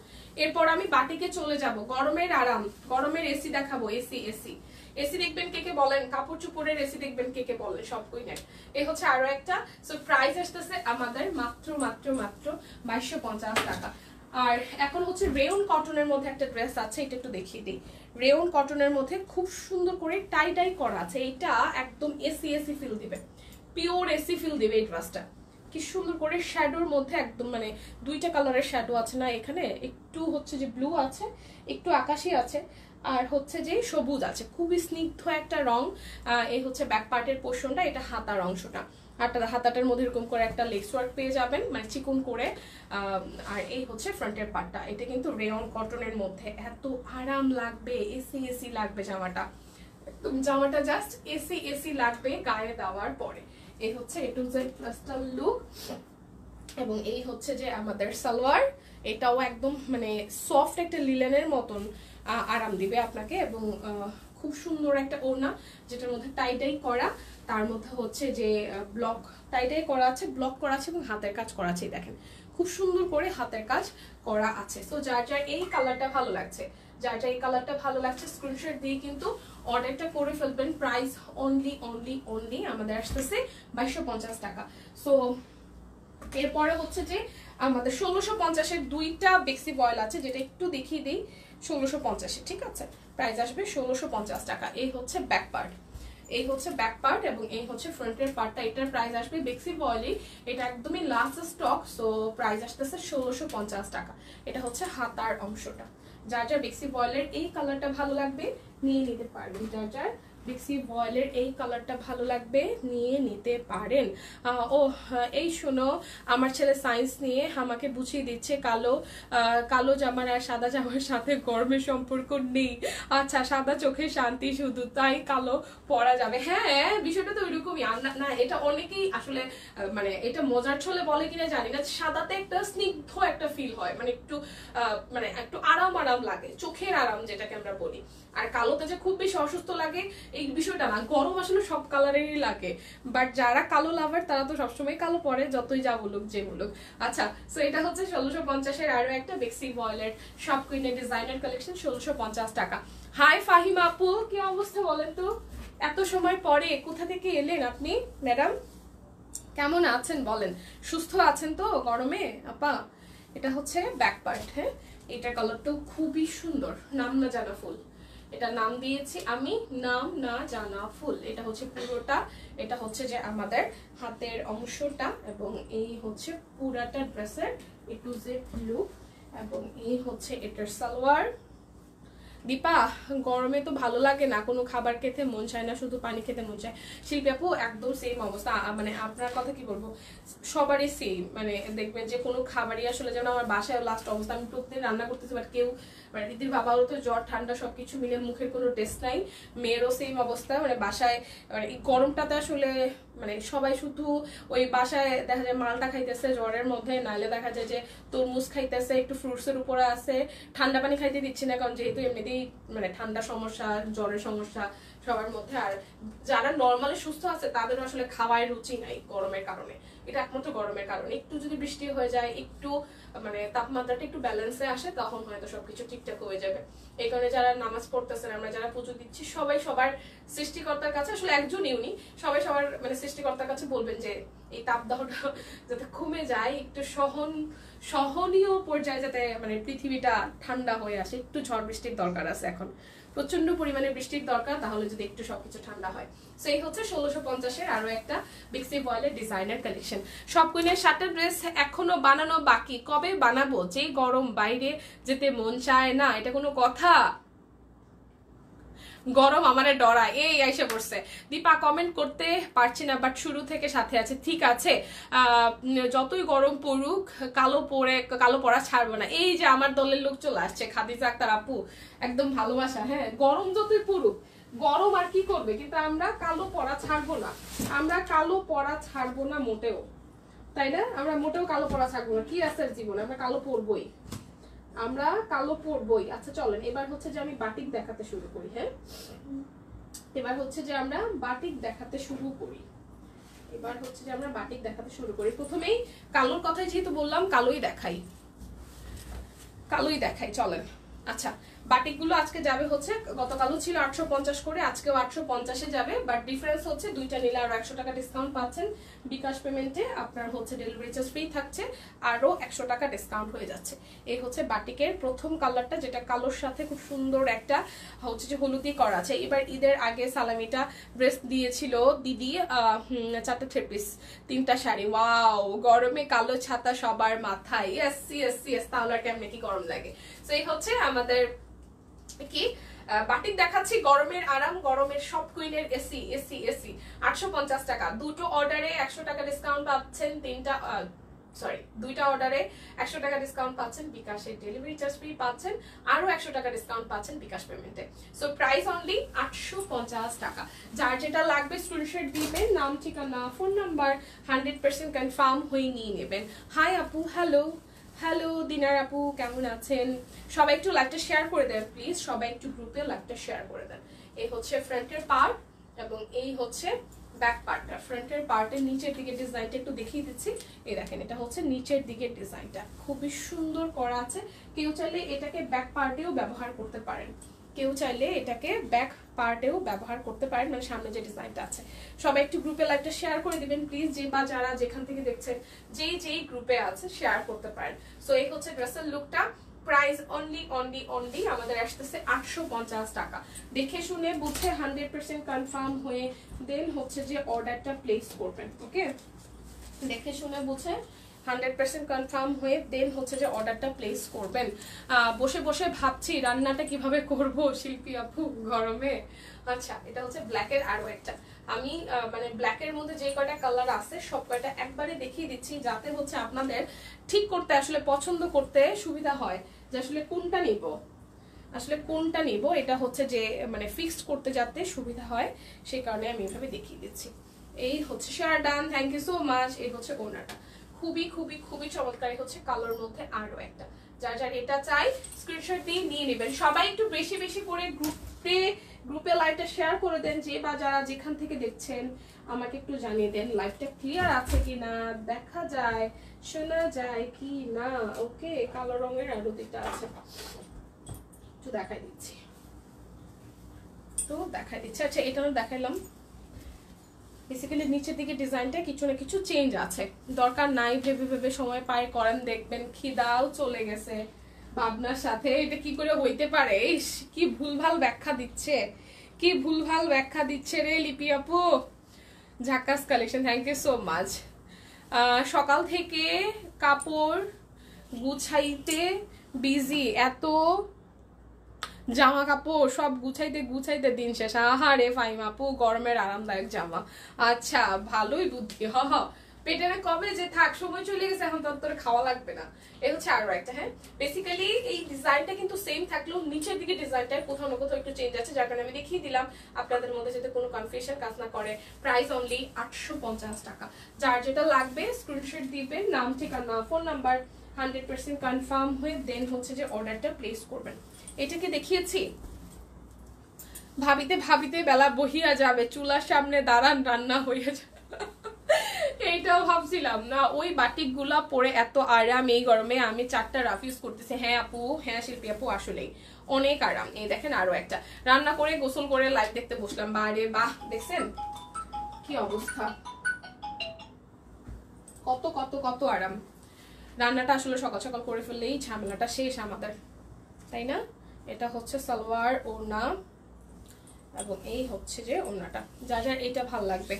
এরপর আমি বাটিকে চলে যাব, গরমের আরাম, গরমের এসি দেখাবো, এসি দেখবেন কে কে বলেন, কাপড় চোপড়ের এসি দেখবেন কে কে বলেন, সব কই নেন। এই হচ্ছে আরো একটা। সো প্রাইস আসতেছে আমাদের মাত্র 2250 টাকা। আর এখন হচ্ছে রেয়ন কটনের মধ্যে একটা ড্রেস আছে, এটা একটু দেখিয়ে দিই। রেয়ন কটনের মধ্যে খুব সুন্দর করে টাই করা আছে, এটা একদম এসি ফিল দিবে, পিওর এসি ফিল দিবে এই ড্রেসটা। কি সুন্দর করে শ্যাডোর মধ্যে একদম, মানে দুইটা কালারের শ্যাডো আছে না এখানে, একটু হচ্ছে যে ব্লু আছে, একটু আকাশি আছে, আর হচ্ছে যে সবুজ আছে, খুবই স্নিগ্ধ একটা রং। এই হচ্ছে ব্যাক পার্টের পোর্শনটা, এটা হাতার অংশটা। হাতাটার মধ্যে এরকম করে একটা লেস ওয়ার্ক পেয়ে যাবেন, মানে চিকন করে। আর এই হচ্ছে ফ্রন্টের পার্টটা, এটা কিন্তু রেয়ন কটনের মধ্যে, এত আরাম লাগবে, এসি লাগবে জামাটা, একদম জামাটা জাস্ট এসি লাগবে গায়ে দেওয়ার পরে। এই হচ্ছে A to Z plaster look, এবং এই হচ্ছে যে আমাদের সালোয়ার, এটাও একদম মানে সফট একটা লিলেনের মতন আরাম দিবে আপনাকে, এবং খুব সুন্দর একটা ওড়না যেটার মধ্যে টাই করা, তার মধ্যে হচ্ছে যে ব্লক টাই করা আছে, ব্লক করা আছে, এবং হাতের কাজ করা আছে। দেখেন খুব সুন্দর করে হাতের কাজ করা আছে। তো যার যার এই কালারটা ভালো লাগছে, যার যার এই কালারটা ভালো লাগছে স্ক্রিনশট দিয়ে কিন্তু অর্ডারটা করে ফেলবেন। প্রাইস অনলি আমাদের আসতেছে 2250 টাকা। সো এরপরে হচ্ছে যে আমাদের 1650-এর দুইটা বেক্সি বয়েল আছে, যেটা একটু দেখিয়ে দিই। 1650, ঠিক আছে, প্রাইস আসবে 1650 টাকা। এই হচ্ছে ব্যাক পার্ট, এই হচ্ছে ব্যাক পার্ট, এবং এই হচ্ছে ফ্রন্টের পার্টটা। এটার প্রাইস আসবে বেক্সি বয়েলি, এটা একদমই লাস্ট স্টক, সো প্রাইস আসতেছে 1650 টাকা। এটা হচ্ছে হাতার অংশটা। যার যার বেক্সি বয়েলের এই কালারটা ভালো লাগবে নিয়ে নিতে পারবেন, যার যার বিক্সি ভয়েলের এই কালারটা ভালো লাগবে, নিয়ে নিতে পারেন। ও এই শোনো, আমার ছেলে সায়েন্স নিয়ে আমাকে বুঝিয়ে দিচ্ছে কালো জামার আর সাদা জামার সাথে গরমের সম্পর্ক নেই। আচ্ছা, সাদা চোখে শান্তি শুধু, তাই কালো পরা যাবে। হ্যাঁ, বিষয়টা তো ওইরকমই। না, এটা অনেকেই আসলে মানে এটা মজার ছলে বলে কিনা জানি না, সাদাতে একটা স্নিগ্ধ একটা ফিল হয়, মানে একটু আরাম লাগে, চোখের আরাম যেটাকে আমরা বলি। আর কালোতে যে খুব বেশি অসুস্থ লাগে এই বিষয়টা না, গরম আসলে সব কালারেরই লাগে, বাট যারা কালো লাভার তারা তো সবসময় কালো পরে, যতই যা বলুক যে বলুক। আচ্ছা, সো এটা হচ্ছে 1650-এর আরো একটা বিক্সি ভয়েলের সব কুইনের ডিজাইনার কালেকশন, 1650 টাকা। হাই ফাহিম আপু, কি অবস্থা বলেন তো? এত সময় পরে কোথা থেকে এলেন আপনি ম্যাডাম? কেমন আছেন বলেন? সুস্থ আছেন তো গরমে আপা? এটা হচ্ছে ব্যাক পার্ট। হ্যাঁ, এটার কালারটাও খুবই সুন্দর, নাম না জানা ফুল। এটা নাম দিয়েছি আমি, নাম না জানা ফুল। এটা হচ্ছে পুরোটা, এটা হচ্ছে যে আমাদের হাতের অংশটা, এবং এই হচ্ছে পুরাটা ড্রেসের এ টু জেড লুক, এবং এই হচ্ছে এটার সালোয়ার। দীপা, গরমে তো ভালো লাগে না, কোনো খাবার খেতে মন চায় না, শুধু পানি খেতে মন চায়। শিল্পী আপু একদম সেম অবস্থা, মানে আপনার কথা কি বলবো, সবারই সেম। মানে দেখবেন যে কোনো খাবারই আসলে, যেমন আমার বাসায় লাস্ট অবস্থা, আমি প্রতিদিন রান্না করতেছি, বাট কেউ মানে দিদির বাবারও তো জ্বর ঠান্ডা সবকিছু মিলে মুখের কোনো টেস্ট নাই, মেয়েরও সেম অবস্থা। মানে বাসায় মানে এই গরমটাতে আসলে মানে সবাই শুধু ওই বাসায় দেখা যায় মালটা খাইতেছে জ্বরের মধ্যে, নাইলে দেখা যায় যে তরমুজ খাইতেছে, একটু ফ্রুটসের উপরে আছে, ঠান্ডা পানি খাইতে দিচ্ছি না, কারণ যেহেতু এমনিতেই মানে ঠান্ডা সমস্যা, জ্বরের সমস্যা সবার মধ্যে। আর যারা নর্মালি সুস্থ আছে তাদের আসলে খাওয়ার রুচি নাই গরমের কারণে, এটা একমাত্র গরমের কারণে। একটু যদি বৃষ্টি হয়ে যায়, একটু মানে তাপমাত্রাটা একটু ব্যালেন্সে আসে, তখন হয়তো সবকিছু ঠিকঠাক হয়ে যাবে। এই কারণে যারা নামাজ পড়তেছেন, আমরা যারা পুজো দিচ্ছি, সবাই সবার সৃষ্টিকর্তার কাছে, আসলে একজনই উনি, সবাই সবার মানে সৃষ্টিকর্তার কাছে বলবেন যে এই তাপদাহটা যাতে কমে যায়, একটু সহনীয় পর্যায়ে যাতে মানে পৃথিবীটা ঠান্ডা হয়ে আসে। একটু ঝড় বৃষ্টির দরকার আছে এখন, প্রচন্ড পরিমাণে বৃষ্টির দরকার, তাহলে যদি একটু সবকিছু ঠান্ডা হয়। সো এই হচ্ছে 1650-এর আরো একটা বিক্সি ভয়েলের ডিজাইনার কালেকশন। সব কুইনের 7টা ড্রেস এখনো বানানো বাকি, কবে বানাবো? যে গরম, বাইরে যেতে মন চায় না, এটা কোনো কথা? গরম আমারে ডরা, এই আইসা পড়ছে। দীপা, কমেন্ট করতে পারছি না, বাট শুরু থেকে সাথে আছে। ঠিক আছে, যতই গরম পড়ুক, কালো পড়া ছাড়বো না। এই যে আমার দলের লোক চলে আসছে, খাদিজা আক্তার আপু, একদম ভালোবাসা। হ্যাঁ, গরম যতই পড়ুক, গরম আর কি করবে, কিন্তু আমরা কালো পড়া ছাড়বো না, আমরা কালো পড়া ছাড়বো না মোটেও, তাই না? আমরা মোটেও কালো পড়া ছাড়বো না, কি আছে জীবনে, আমরা কালো পরবই, আমরা কালো পরবই। আচ্ছা চলেন, এবার হচ্ছে যে আমি বাটিক দেখাতে শুরু করি। হ্যাঁ, এবার হচ্ছে যে আমরা বাটিক দেখাতে শুরু করি। প্রথমেই কালোর কথাই যেহেতু বললাম, কালোই দেখাই চলেন। আচ্ছা, বাটিকগুলো আজকে যাবে হচ্ছে, গতকালও ছিল 850 করে, আজকেও 850-এ যাবে, বাট ডিফারেন্স হচ্ছে দুইটা নিলে আরো 100 টাকা ডিসকাউন্ট পাচ্ছেন বিকাশ পেমেন্টে। আপনার হচ্ছে ডেলিভারি চার্জ ফ্রি থাকছে, আরো 100 টাকা ডিসকাউন্ট হয়ে যাচ্ছে। এই হচ্ছে বাটিকের প্রথম কালারটা, যেটা কালোর সাথে খুব সুন্দর একটা হচ্ছে যে হলুদি করা আছে। এবার ঈদের আগে সালামিটা ড্রেস দিয়েছিল দিদি, 4টা 3 পিস 3টা শাড়ি। ওয়াও, গরমে কালো ছাতা সবার মাথায়। ইয়েস, তাহলে আর কেমনে কি গরম লাগে। তো এই হচ্ছে আমাদের কি বাটিক দেখাচ্ছি, গরমের আরাম, গরমের সব কুইনের এসি 850 টাকা। দুটো অর্ডারে 100 টাকা ডিসকাউন্ট পাচ্ছেন, দুইটা অর্ডারে 100 টাকা ডিসকাউন্ট পাচ্ছেন বিকাশে, ডেলিভারি চার্জ ফ্রি পাচ্ছেন, আরো 100 টাকা ডিসকাউন্ট পাচ্ছেন বিকাশ পেমেন্টে। সো প্রাইস অনলি 850 টাকা। যার যেটা লাগবে স্ক্রিনশট দিবেন, নাম, ঠিকানা, ফোন নাম্বার 100% কনফার্ম হয়ে নিয়ে নেবেন। হাই আপু, হ্যালো দিনার আপু, কেমন আছেন? সবাই একটু লাইভটা শেয়ার করে দেন প্লিজ, সবাই একটু গ্রুপে লাইভটা শেয়ার করে দেন। এই হচ্ছে ফ্রন্টের পার্ট, এবং এই হচ্ছে ব্যাক পার্টটা। ফ্রন্টের পার্টের নিচের দিকে ডিজাইনটা একটু দেখিয়ে দিচ্ছি। এই দেখেন, এটা হচ্ছে নিচের দিকের ডিজাইনটা, খুবই সুন্দর করা আছে। কেউ চাইলে এটাকে ব্যাক পার্টেও ব্যবহার করতে পারেন, মানে সামনে যে ডিজাইনটা আছে। সবাই একটু গ্রুপে লাইভটা শেয়ার করে দিবেন প্লিজ, যে বা যারা যেখান থেকে দেখছেন, যেই গ্রুপে আছে শেয়ার করতে পারেন। সো এই হচ্ছে ড্রেসের লুকটা। প্রাইস অনলি আমাদের আসতেছে 850 টাকা। দেখে শুনে বুঝে 100% কনফার্ম হয়ে দেন হচ্ছে যে অর্ডারটা প্লেস করবেন। ওকে, দেখে শুনে বুঝে 100% কনফার্ম হয়ে দেন হচ্ছে যে অর্ডারটা প্লেস করবেন। বসে বসে ভাবছি রান্নাটা কিভাবে করব শিল্পী আপু গরমে। আচ্ছা, এটা হচ্ছে ব্ল্যাকের আরো একটা। আমি মানে ব্ল্যাকের মধ্যে যে কয়টা কালার আছে সব কয়টা একবারে দেখিয়ে দিচ্ছি, যাতে হচ্ছে আপনাদের ঠিক করতে আসলে পছন্দ করতে সুবিধা হয় যে আসলে কোনটা নিব, আসলে কোনটা নিব। এটা হচ্ছে যে মানে ফিক্সড করতে যাতে সুবিধা হয়, সেই কারণে আমি এভাবে দেখিয়ে দিচ্ছি। এই হচ্ছে share done, thank you so much. এই হচ্ছে ওনাটা, খুবই খুবই খুবই চমৎকার। হচ্ছে কালোর মধ্যে আরো একটা, যার যার এটা চাই স্ক্রিনশট দিয়ে নিয়ে নেবেন। সবাই একটু বেশি বেশি করে গ্রুপে লাইভটা শেয়ার করে দেন, যে বা যারা যেখান থেকে দেখছেন আমাকে একটু জানিয়ে দেন লাইভটা ক্লিয়ার আছে কিনা, দেখা যায় শোনা যায় কি না। ওকে, কালো রঙের আরো দুইটা আছে, একটু দেখাই দিচ্ছি, তো দেখাই দিচ্ছি। আচ্ছা, এটা দেখাইলাম। বেসিক্যালি নিচের দিকে ডিজাইনটা কিছু না কিছু চেঞ্জ আছে, দরকার নাই ভেবে ভেবে সময় পার করেন, দেখবেন খিদাও চলে গেছে ভাবনার সাথে। এটা কি করে হইতে পারে, কি ভুলভাল ব্যাখ্যা দিচ্ছে, কি ভুলভাল ব্যাখ্যা দিচ্ছে রে লিপি আপু। ঝাকাস collection, thank you so much. সকাল থেকে কাপড় গুছাইতে বিজি, এত জামা কাপড় সব গুছাইতে গুছাইতে দিন শেষ। আহারে ফাইমা আপু, গরমের আরামদায়ক জামা। আচ্ছা, ভালোই বুদ্ধি। হ হ, পেটের কবে যে থাক, সময় চলে গেছে, এখন তোর খাওয়া লাগবে না। এই হচ্ছে আরো একটা। হ্যাঁ, বেসিক্যালি এই ডিজাইনটা কিন্তু সেম থাকলেও নিচের দিকে ডিজাইনটা কোথাও না কোথাও একটু চেঞ্জ আছে, যার কারণে আমি দেখিয়ে দিলাম আপনাদের মধ্যে যাতে কোনো কনফিউশন কাজ না করে। প্রাইস অনলি 850 টাকা। যার যেটা লাগবে স্ক্রিনশট দিবেন, নাম ঠিকানা ফোন নাম্বার 100% কনফার্ম হয়ে দেন হচ্ছে যে অর্ডারটা প্লেস করবেন। এটাকে দেখিয়েছি, ভাবিতে ভাবিতে বেলা বহিয়া যাবে, চুলার সামনে দাঁড়ান রান্না হইয়া যাবে। এইটাও ভাবছিলাম না, ওই বাটিক গুলা পরে এত আরাম এই গরমে। আমি 4টা রাফ ইউজ করতেছি। হ্যাঁ আপু, হ্যাঁ শিল্পী আপু, আসলেই অনেক আরাম। এই দেখেন আরো একটা, রান্না করে গোসল করে লাইভ দেখতে বসলাম। বারে বাহ, দেখছেন কি অবস্থা, কত কত কত আরাম। রান্নাটা আসলে সকাল সকাল করে ফেললেই ঝামেলাটা শেষ আমাদের, তাই না? এটা হচ্ছে সালোয়ার ওড়না, এবং এই হচ্ছে যে ওড়নাটা। যার যার এইটা ভালো লাগবে,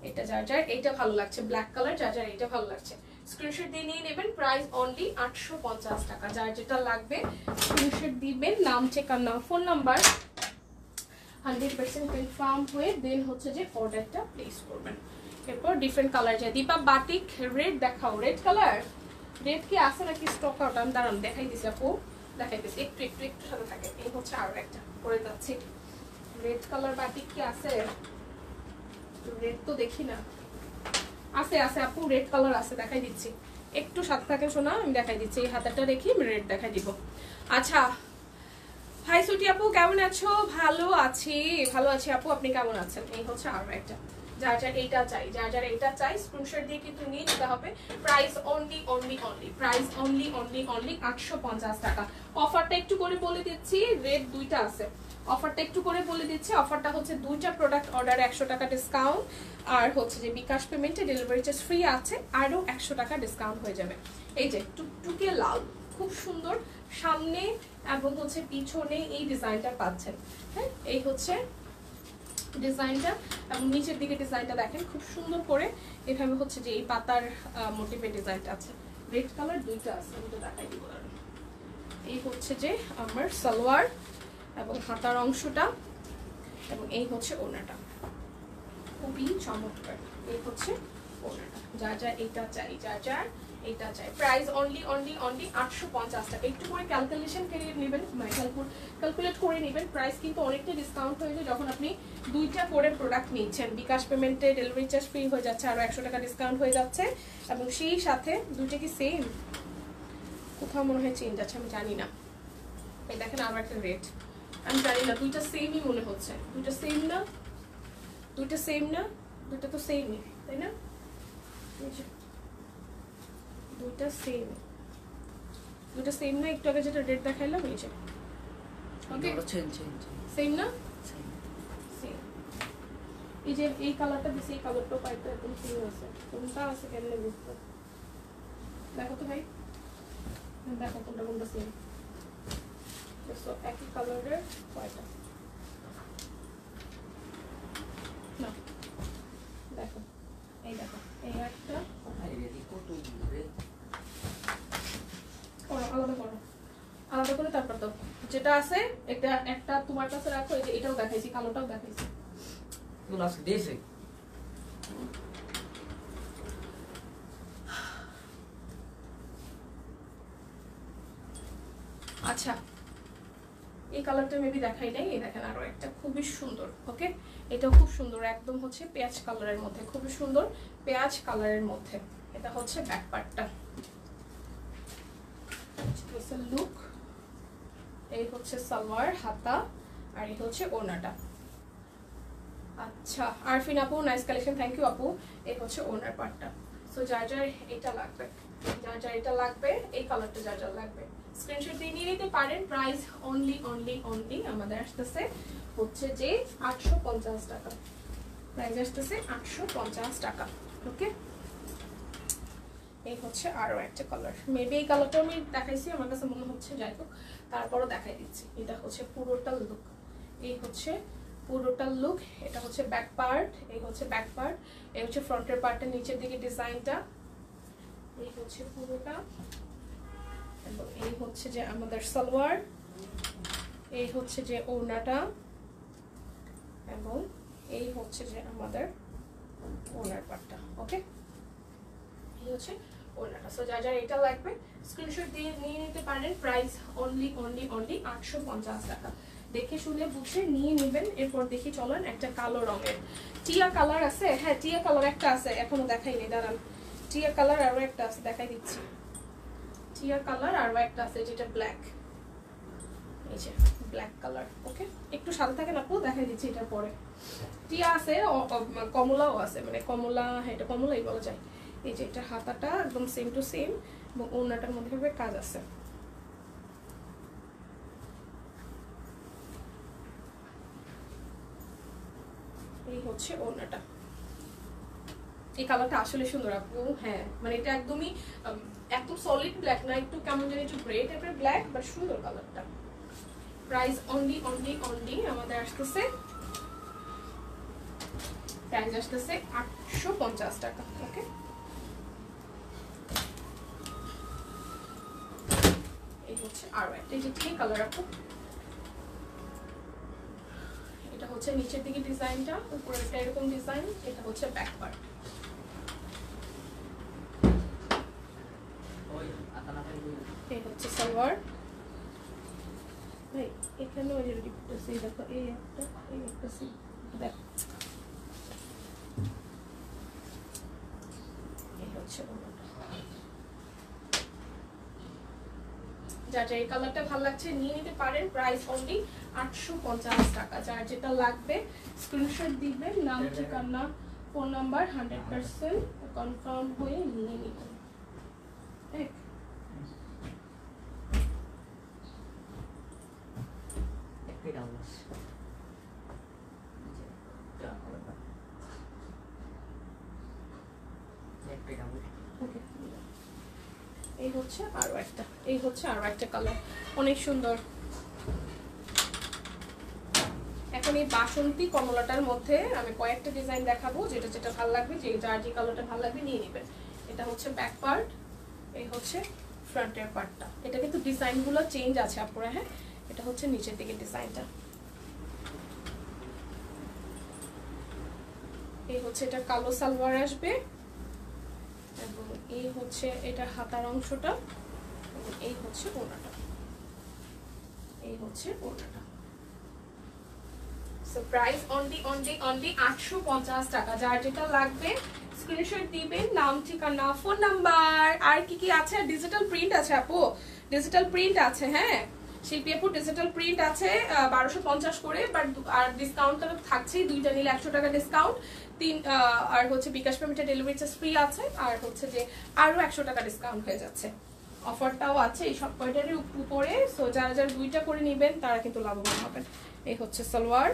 এটা যার যার এইটা ভালো লাগছে, ব্ল্যাক কালার, যার যার এইটা ভালো লাগছে স্ক্রিনশট দিয়ে নিয়ে নেবেন। প্রাইস অনলি 850 টাকা। যার যেটা লাগবে স্ক্রিনশট দিবেন, নাম ঠিকানা ফোন নাম্বার 100% কনফার্ম হয়ে দেন হচ্ছে যে অর্ডারটা প্লেস করবেন। এরপর ডিফারেন্ট কালার যায়। দীপা বাটিক রেড দেখাও, রেড কালার, রেড কি আছে নাকি স্টক আউট? আমি দাঁড়ান দেখাই দিছি আপু, দেখাইতেছি, একটু একটু একটু সাথে থাকে। এই হচ্ছে আরো একটা পরে যাচ্ছি, রেড কালার বাটিক কি আছে? রেড তো দেখি না, আছে আছে আপু, রেড কালার আছে, দেখাই দিচ্ছি, একটু সাথে থাকে শোনা, আমি দেখাই দিচ্ছি। এই হাতাটা রেখে আমি রেড দেখাই দিব। আচ্ছা, হাই সুটি আপু, কেমন আছো? ভালো আছি, ভালো আছি আপু, আপনি কেমন আছেন? এই হচ্ছে আরো একটা, যার যার এইটা চাই, যার যার এইটা চাই স্ক্রিনশট দিয়ে কিন্তু নিয়ে নিতে হবে। Price only only only, price only only only 850 টাকা। অফারটা একটু করে বলে দিচ্ছি, রেড দুইটা আছে, অফারটা একটু করে বলে দিচ্ছি। অফারটা হচ্ছে দুইটা প্রোডাক্ট অর্ডারে 100 টাকা ডিসকাউন্ট, আর হচ্ছে যে বিকাশ পেমেন্টে ডেলিভারি চার্জ ফ্রি আছে, আরও 100 টাকা ডিসকাউন্ট হয়ে যাবে। এই যে টুকটুকে লাল, খুব সুন্দর, সামনে এবং হচ্ছে পিছনে এই ডিজাইনটা পাচ্ছেন। হ্যাঁ, এই হচ্ছে ডিজাইনটা, এবং নিচের দিকে ডিজাইনটা দেখেন খুব সুন্দর করে এভাবে হচ্ছে যে এই পাতার মোটিভের ডিজাইনটা আছে। রেড কালার দুইটা আছে, আমি তো দেখাই দিব। এই হচ্ছে যে আমার সালোয়ার এবং হাতার অংশটা, এবং এই হচ্ছে ওড়নাটা, খুবই চমৎকার। এই হচ্ছে ওড়নাটা, যার যার এইটা চাই, যার যার এইটা চাই। প্রাইস অনলি অনলি অনলি 850 টাকা। একটু করে ক্যালকুলেশন করে নেবেন, ক্যালকুলেট করে নেবেন। প্রাইস কিন্তু অনেকটা ডিসকাউন্ট হয়ে যায় যখন আপনি দুইটা করে প্রোডাক্ট নিচ্ছেন। বিকাশ পেমেন্টে ডেলিভারি চার্জ ফ্রি হয়ে যাচ্ছে, আরও 100 টাকা ডিসকাউন্ট হয়ে যাচ্ছে, এবং সেই সাথে দুইটা কি সেম, কোথাও মনে হয় চেঞ্জ আছে, আমি জানি না। এই দেখেন আরও একটা রেট, আমি জানি না, দুইটা সেমই মনে হচ্ছে। দুইটা সেম না, দুইটা সেম না, দুইটা তো সেমই, তাই না? দুইটা সেম, দুইটা সেম না? একটু আগে যেটা রেট দেখাইলাম এই যে, ওকে সেম না? সেম। এই যে এই কালারটা দিছি, এই কালারটাও পাইতে একদম সেম আছে। কোনটা আছে কেমনে বুঝতে? দেখো তো ভাই, দেখো কোনটা কোনটা সেম। সো একই কালারের কয়টা, না দেখো, এই দেখো, এই একটা, আলাদা করো, আলাদা করে তারপর তো যেটা আছে এটা একটা তোমার কাছে রাখো। এই যে এটাও দেখাইছি, কালোটাও দেখাইছি। এগুলো আজকে দিয়েছে। আচ্ছা এই কালারটা মেবি দেখাই নাই, এই দেখেন আরো একটা খুবই সুন্দর। ওকে এটাও খুব সুন্দর, একদম হচ্ছে পেঁয়াজ কালারের মধ্যে, খুবই সুন্দর পেঁয়াজ কালারের মধ্যে। এটা হচ্ছে ব্যাক পার্টটা, লুক। এই হচ্ছে সালোয়ার, হাতা, আর এই হচ্ছে ওড়নাটা। আচ্ছা আরফিন আপু নাইস কালেকশন, থ্যাংক ইউ আপু। এই হচ্ছে ওড়নার পার্টটা। সো যার যার এটা লাগবে, যার যার এটা লাগবে, এই কালারটা যার যার লাগবে স্ক্রিনশট দিয়ে নিয়ে নিতে পারেন। প্রাইস অনলি অনলি অনলি আমাদের আসতেছে হচ্ছে যে 850 টাকা। প্রাইস আসতেছে 850 টাকা। ওকে এই হচ্ছে আরো একটা কালার, মেবি এই কালারটা আমি দেখাইছি আমার কাছে মনে হচ্ছে, যাই হোক তারপরও দেখাই দিচ্ছি। এটা হচ্ছে পুরোটা লুক, এই হচ্ছে পুরোটা লুক। এটা হচ্ছে ব্যাক পার্ট, এই হচ্ছে ব্যাক পার্ট, এই হচ্ছে ফ্রন্টের পার্টের নিচের দিকে ডিজাইনটা, এই হচ্ছে পুরোটা। এবং এই হচ্ছে যে আমাদের সালোয়ার, এই হচ্ছে যে ওড়নাটা, এবং এই হচ্ছে যে আমাদের ওড়নার পার্টটা। ওকে এই হচ্ছে ওড়নাটা। সো যার যার এটা লাগবে স্ক্রিনশট দিয়ে নিয়ে নিতে পারেন। প্রাইস অনলি অনলি অনলি 850 টাকা। দেখে শুনে বুঝে নিয়ে নেবেন। এরপর দেখি চলেন একটা কালো রঙের টিয়া কালার আছে। হ্যাঁ টিয়া কালার একটা আছে, এখনো দেখাইনি, দাঁড়ান। টিয়া কালার আরো একটা আছে, দেখাই দিচ্ছি। টিয়া কালার আরো একটা আছে যেটা ব্ল্যাক, এই যে ব্ল্যাক কালার। ওকে একটু সাদা থাকে না, পুরো দেখাই দিচ্ছি এটার পরে। টিয়া আছে, কমলাও আছে, মানে কমলা, হ্যাঁ এটা কমলাই বলা যায়। এই যে এটা হাতাটা একদম সেম টু সেম, এবং ওড়নাটার মধ্যে ভাবে কাজ আছে। এই হচ্ছে ওড়নাটা। এই কালারটা আসলে সুন্দর আপু। হ্যাঁ মানে এটা একদমই একদম সলিড ব্ল্যাক না, একটু কেমন জানি একটু গ্রে টাইপের ব্ল্যাক, বাট সুন্দর কালারটা। প্রাইস অনলি অনলি অনলি আমাদের আসতেছে, প্রাইস আসতেছে 850 টাকা। ওকে এই হচ্ছে আরো একটা, এই যে টিয়া কালার আপু। এটা হচ্ছে নিচের দিকে ডিজাইনটা, উপরেরটা এরকম ডিজাইন। এটা হচ্ছে ব্যাক পার্ট। এই হচ্ছে সালোয়ার। ভাই এখানে ওই যে রিপিটটা দেখো, এই একটা সি দেখো, এই হচ্ছে যার যার এই কালারটা ভালো লাগছে নিয়ে নিতে পারেন। প্রাইস অনলি 850 টাকা। যার যেটা লাগবে স্ক্রিনশট দিবেন, নাম ঠিকানা ফোন নাম্বার 100% কনফার্ম হয়ে নিয়ে নিবেন। ঠিক এই হচ্ছে আরো একটা, এই হচ্ছে আরো একটা কালার, অনেক সুন্দর। এখন এই বাসন্তী কমলাটার মধ্যে আমি কয়েকটা ডিজাইন দেখাবো, যেটা যেটা ভালো লাগবে, যে যার যে কালারটা ভালো লাগবে নিয়ে নেবেন। এটা হচ্ছে ব্যাক পার্ট, এই হচ্ছে ফ্রন্টের পার্টটা। এটা কিন্তু ডিজাইনগুলো চেঞ্জ আছে আপনারা। হ্যাঁ এটা হচ্ছে নিচের দিকে ডিজাইনটা, এই হচ্ছে এটা কালো সালোয়ার আসবে, এবং এই হচ্ছে এটা হাতার অংশটা, এবং এই হচ্ছে ওড়নাটা, এই হচ্ছে ওড়নাটা। So price only only only 850 টাকা। যার যেটা লাগবে স্ক্রিনশট দিবেন, নাম ঠিকানা ফোন নাম্বার। আর কি কি আছে? ডিজিটাল প্রিন্ট আছে আপু, ডিজিটাল প্রিন্ট আছে। হ্যাঁ শিল্পী আপু ডিজিটাল প্রিন্ট আছে 1250 করে, বাট আর ডিসকাউন্ট তো থাকছেই, দুইটা নিলে 100 টাকা ডিসকাউন্ট, আর হচ্ছে বিকাশ পেমেন্টে ডেলিভারি চার্জ ফ্রি আছে, আর হচ্ছে যে আরো 100 টাকা ডিসকাউন্ট হয়ে যাচ্ছে, অফারটাও আছে এই সব কয়টারই উপরে। সো যারা যারা দুইটা করে নেবেন তারা কিন্তু লাভবান হবেন। এই হচ্ছে সালোয়ার,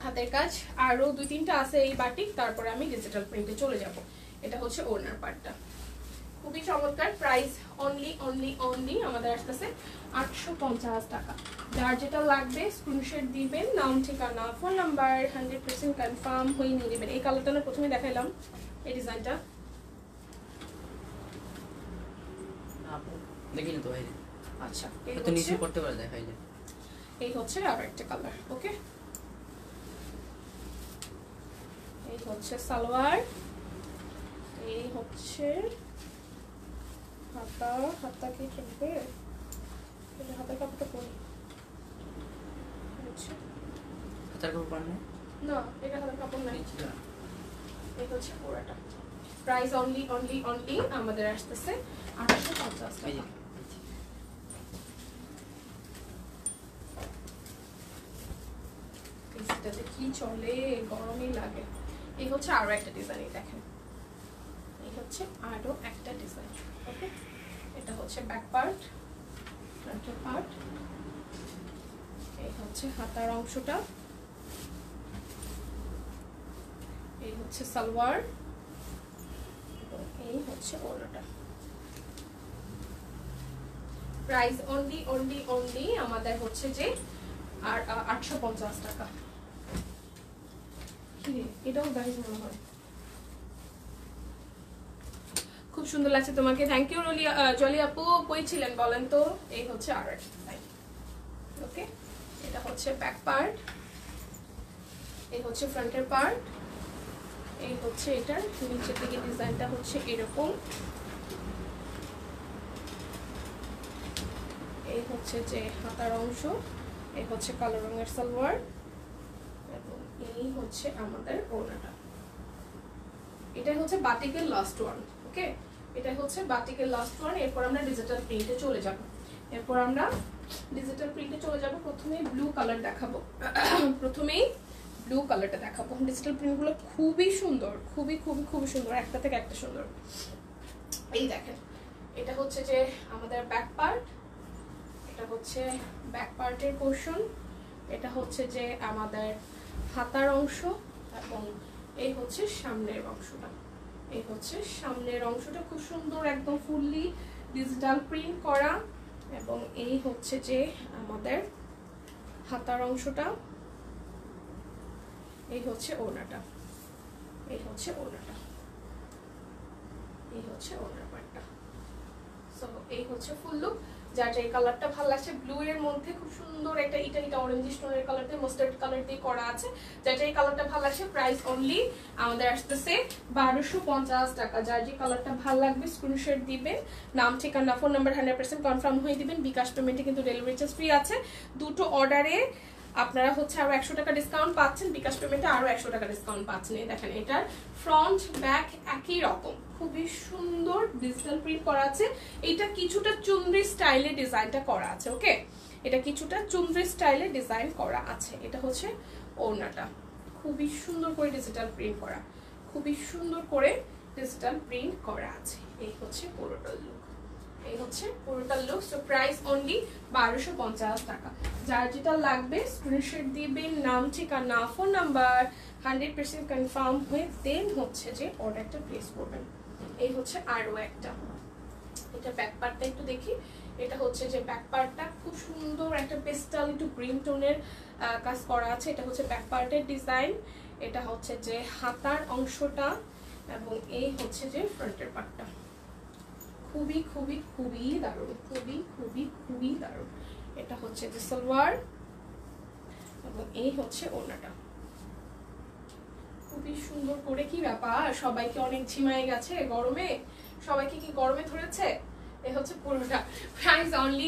হাতের কাজ, আরো দুই তিনটা আছে এই বাটিক, তারপরে আমি ডিজিটাল প্রিন্টে চলে যাব। এটা হচ্ছে ওড়নার পার্টটা, খুবই চমৎকার। প্রাইস অনলি অনলি অনলি আমাদের আসতেছে 850 টাকা। যার যেটা লাগবে স্ক্রিনশট দিবেন, নাম ঠিকানা ফোন নাম্বার 100% কনফার্ম হয়ে নিয়ে নেবেন। এই কালারটা না প্রথমে দেখাইলাম, এই ডিজাইনটা দেখিনি তো ভাইরে। আচ্ছা এত নিচে করতে পারে দেখাইলে। এই হচ্ছে আর একটা কালার। ওকে, এই হচ্ছে সালোয়ার, এই হচ্ছে হাতা কি চলবে, হাতার কাপড়টা পরি হাতার কাপড় পান না, এটা হাতার কাপড় নাই। এই হচ্ছে পুরোটা। প্রাইস অনলি আমাদের আসতেছে 850 টাকা। এটাতে কি চলে, গরমই লাগে। এই হচ্ছে আরো একটা ডিজাইন, দেখেন এই হচ্ছে আরো একটা ডিজাইন। ওকে, এটা হচ্ছে ব্যাক পার্ট, ফ্রন্টের পার্ট, এই হচ্ছে হাতার অংশটা, এই হচ্ছে সালোয়ার, এই হচ্ছে ওড়নাটা। প্রাইস অনলি আমাদের হচ্ছে যে আর 850 টাকা। এটাও গাইজ মনে হয় খুব সুন্দর লাগছে তোমাকে। থ্যাংক ইউ জলি আপু, কই ছিলেন বলেন তো। এই হচ্ছে আর একটা ডিজাইন। ওকে, এটা হচ্ছে ব্যাক পার্ট, এই হচ্ছে ফ্রন্টের পার্ট, এই হচ্ছে এটার নিচের দিকে ডিজাইনটা হচ্ছে এরকম, এই হচ্ছে যে হাতার অংশ, এই হচ্ছে কালো রঙের সালোয়ার, এবং এই হচ্ছে আমাদের ওড়নাটা। এটা হচ্ছে বাটিকের লাস্ট ওয়ান। ওকে, এটা হচ্ছে বাটিকের লাস্ট ওয়ান। এরপর আমরা ডিজিটাল প্রিন্টে চলে যাব। প্রথমেই ব্লু কালার দেখাবো। প্রথমেই ব্লু কালারটা দেখাবো। ডিজিটাল প্রিন্টগুলো খুবই সুন্দর, খুবই সুন্দর, একটা থেকে একটা সুন্দর। এই দেখেন, এটা হচ্ছে যে আমাদের ব্যাক পার্ট, এটা হচ্ছে ব্যাক পার্টের পোর্শন, এটা হচ্ছে যে আমাদের হাতার অংশ, এবং এই হচ্ছে সামনের অংশটা। এই হচ্ছে সামনের অংশটা খুব সুন্দর, একদম ফুললি ডিজিটাল প্রিন্ট করা, এবং এই হচ্ছে যে আমাদের হাতার অংশটা, এই হচ্ছে ওড়নাটা, এই হচ্ছে ওড়নাটা, এই হচ্ছে ওড়নার পার্টটা। সো এই হচ্ছে ফুল লুক। যার যে কালারটা ভালো লাগছে, ব্লু এর মধ্যে খুব সুন্দর একটা ইটা অরেঞ্জ টোনের কালার দিয়ে, মাস্টার্ড কালার দিয়ে করা আছে। যার যে কালারটা ভালো লাগছে, প্রাইস অনলি আমাদের আসতেছে 1250 টাকা। যার যে কালারটা ভালো লাগবে স্ক্রিনশট দিবেন, নাম ঠিকানা ফোন নাম্বার 100% কনফার্ম হয়ে দিবেন। বিকাশ পেমেন্টে কিন্তু ডেলিভারি চার্জ ফ্রি আছে। দুটো অর্ডারে আপনারা হচ্ছে আরো 100 টাকা ডিসকাউন্ট পাচ্ছেন, বিকাশ পেমেন্টে আরো 100 টাকা ডিসকাউন্ট পাচ্ছেন। এই দেখেন, এটার ফ্রন্ট ব্যাক একই রকম, খুবই সুন্দর ডিজিটাল প্রিন্ট করা আছে। এটা কিছুটা চুনরি স্টাইলে ডিজাইনটা করা আছে। ওকে, এটা কিছুটা চুনরি স্টাইলে ডিজাইন করা আছে। এটা হচ্ছে ওড়নাটা, খুবই সুন্দর করে ডিজিটাল প্রিন্ট করা, খুবই সুন্দর করে ডিজিটাল প্রিন্ট করা আছে। এই হচ্ছে পুরোটা লুক, এই হচ্ছে পুরোটা লুক। সো প্রাইস অনলি 1250 টাকা। যার যেটা লাগবে স্ক্রিনশট দিবেন, নাম ঠিকানা ফোন নাম্বার 100% কনফার্ম হয়ে দেন হচ্ছে যে অর্ডারটা প্লেস করবেন। এই হচ্ছে আরো একটা, এটা ব্যাক পার্টটা একটু দেখি। এটা হচ্ছে যে ব্যাক পার্টটা খুব সুন্দর একটা পেস্টাল একটু গ্রিন টোনের কাজ করা আছে। এটা হচ্ছে ব্যাক পার্টের ডিজাইন, এটা হচ্ছে যে হাতার অংশটা, এবং এই হচ্ছে যে ফ্রন্টের পার্টটা। খুবই দারুণ, খুবই দারুণ। এটা হচ্ছে যে সালোয়ার, এবং এই হচ্ছে ওড়নাটা। খুবই সুন্দর করে। কি ব্যাপার, সবাইকে অনেক ঝিমায় গেছে গরমে, সবাইকে কি গরমে ধরেছে? এই হচ্ছে পুরোটা। প্রাইস অনলি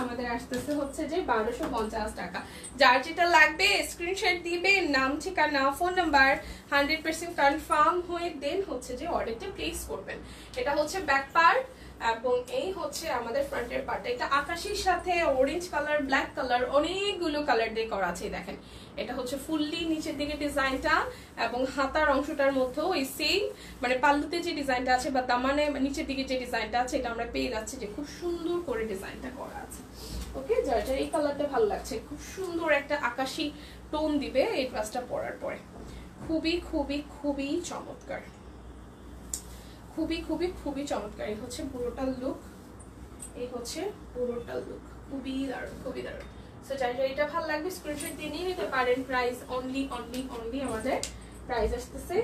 আমাদের আসতেছে হচ্ছে যে 1250 টাকা। যার যেটা লাগবে স্ক্রিনশট দিবেন, নাম ঠিকানা ফোন নাম্বার 100% কনফার্ম হয়ে দেন হচ্ছে যে অর্ডারটা প্লেস করবেন। এটা হচ্ছে ব্যাক পার্ট, এবং এই হচ্ছে আমাদের ফ্রন্টের পার্ট। এটা আকাশির সাথে অরেঞ্জ কালার, ব্ল্যাক কালার, অনেকগুলো কালার দিয়ে করা আছে। দেখেন, এটা হচ্ছে ফুললি নিচের দিকে ডিজাইনটা, এবং হাতার অংশটার মধ্যেও এই সেম, মানে পাল্লুতে যে ডিজাইনটা আছে বা দামানে নিচের দিকে যে ডিজাইনটা আছে, এটা আমরা পেয়ে যাচ্ছি যে খুব সুন্দর করে ডিজাইনটা করা আছে। ওকে, যার যার এই কালারটা ভালো লাগছে, খুব সুন্দর একটা আকাশি টোন দিবে এই ড্রেসটা পরার পরে। খুবই চমৎকার, খুবই চমৎকার। এই হচ্ছে পুরোটা লুক, এই হচ্ছে পুরোটা লুক, খুবই দারুণ। সো যার যার এটা ভালো লাগবে স্ক্রিনশট দিয়ে নিয়ে নিতে পারেন। প্রাইস অনলি আমাদের প্রাইস আসতেছে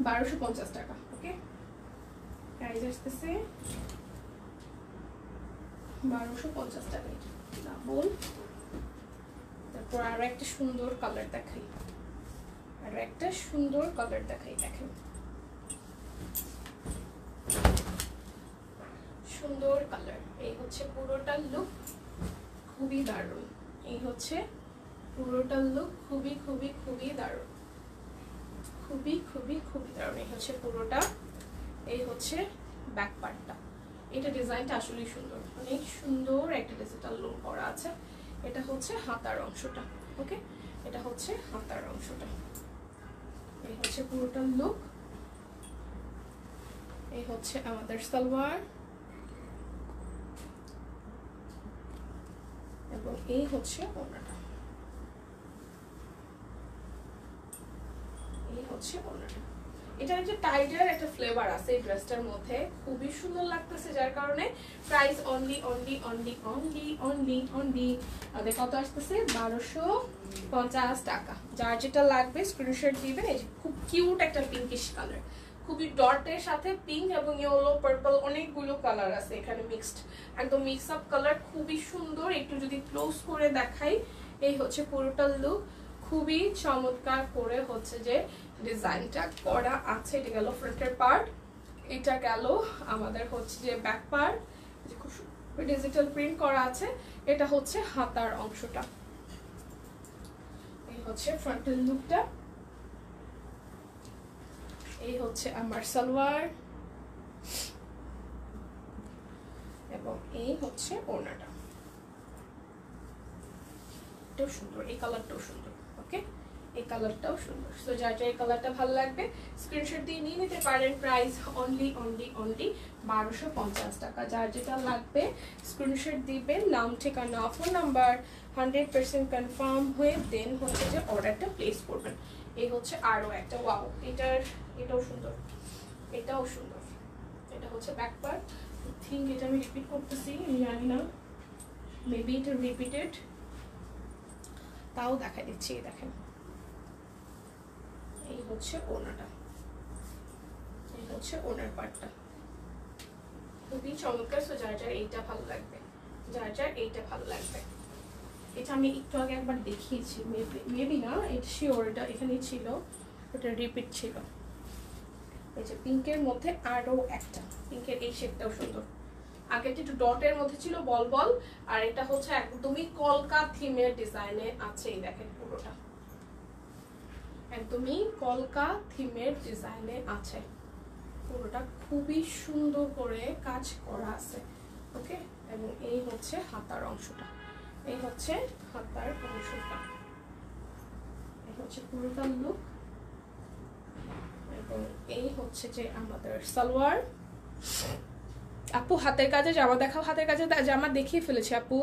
1250 টাকা। ওকে, প্রাইস আসতেছে 1250 টাকা। ডাবল। তারপর আরো একটা সুন্দর কালার দেখাই, আরো একটা সুন্দর কালার দেখাই। দেখেন সুন্দর কালার। এই হচ্ছে পুরোটা লুক, খুবই দারুণ। এই হচ্ছে পুরোটা লুক, খুবই খুবই খুবই দারুণ, খুবই খুবই খুবই দারুণ। এই হচ্ছে পুরোটা, এই হচ্ছে ব্যাক পার্টটা। এটা ডিজাইনটা আসলেই সুন্দর, অনেক সুন্দর একটা ডিজিটাল লোন করা আছে। এটা হচ্ছে হাতার অংশটা। ওকে, এটা হচ্ছে হাতার অংশটা। এই হচ্ছে পুরোটা লুক। এই হচ্ছে আমাদের সালোয়ার, এবং এই হচ্ছে ওড়নাটা। এই হচ্ছে ওড়নাটা। এটা একটা টাইডার একটা ফ্লেভার আছে এই ড্রেসটার মধ্যে, খুবই সুন্দর লাগতেছে, যার কারণে price only only only only only only আমাদের কত আসতেছে 1250 টাকা। যার যেটা লাগবে স্ক্রিনশট দিবেন। এই খুব কিউট একটা পিঙ্কিশ কালার, খুবই ডটের সাথে পিঙ্ক এবং ইয়েলো পার্পল অনেকগুলো কালার আছে এখানে মিক্সড, একদম মিক্স আপ কালার, খুবই সুন্দর। একটু যদি ক্লোজ করে দেখাই, এই হচ্ছে পুরোটা লুক, খুবই চমৎকার করে হচ্ছে যে ডিজাইনটা করা আছে। এটা গেল ফ্রন্টের পার্ট, এটা গেল আমাদের হচ্ছে যে ব্যাক পার্ট, খুব ডিজিটাল প্রিন্ট করা আছে। এটা হচ্ছে হাতার অংশটা। এই হচ্ছে ফ্রন্টের লুকটা। এই হচ্ছে আমার সালোয়ার, এবং এই হচ্ছে ওড়নাটা। এটাও সুন্দর, এই কালারটাও সুন্দর। ওকে, এই কালারটাও সুন্দর। সো যার যার এই কালারটা ভালো লাগবে স্ক্রিনশট দিয়ে নিয়ে নিতে পারেন। প্রাইস অনলি অনলি অনলি 1250 টাকা। যার যেটা লাগবে স্ক্রিনশট দিবেন, নাম ঠিকানা ফোন নাম্বার 100% কনফার্ম হয়ে দেন হচ্ছে যে অর্ডারটা প্লেস করবেন। এই হচ্ছে আরো একটা, ওয়াও, এটাও সুন্দর, এটাও সুন্দর। এটা হচ্ছে ব্যাক পার্ট। থিঙ্ক এটা আমি রিপিট করতেছি, আমি জানি না, মেবি এটা রিপিটেড, তাও দেখা দিচ্ছি। দেখেন এই হচ্ছে ওড়নাটা, এই হচ্ছে ওড়নার পার্টটা, খুবই চমৎকার। সো যার যার এইটা ভালো লাগবে, যার যার এইটা ভালো লাগবে। এটা আমি একটু আগে একবার দেখিয়েছি, মেবি না, এটা শিওর, এটা এখানেই ছিল, ওটা রিপিট ছিল। এই যে পিঙ্কের মধ্যে আরো একটা, পিঙ্কের এই শেডটাও সুন্দর। আগেটা একটু ডটের মধ্যে ছিল বল বল, আর এটা হচ্ছে একদমই কলকা থিমের ডিজাইনে আছে। এই দেখেন পুরোটা একদমই কলকা থিমের ডিজাইনে আছে, পুরোটা খুবই সুন্দর করে কাজ করা আছে। ওকে, এবং এই হচ্ছে হাতার অংশটা, এই হচ্ছে হাতার অংশটা, এই হচ্ছে পুরোটা লুক, এবং এই হচ্ছে যে আমাদের সালোয়ার। আপু হাতের কাজে জামা দেখাও, হাতের কাজে জামা দেখিয়ে ফেলেছি আপু,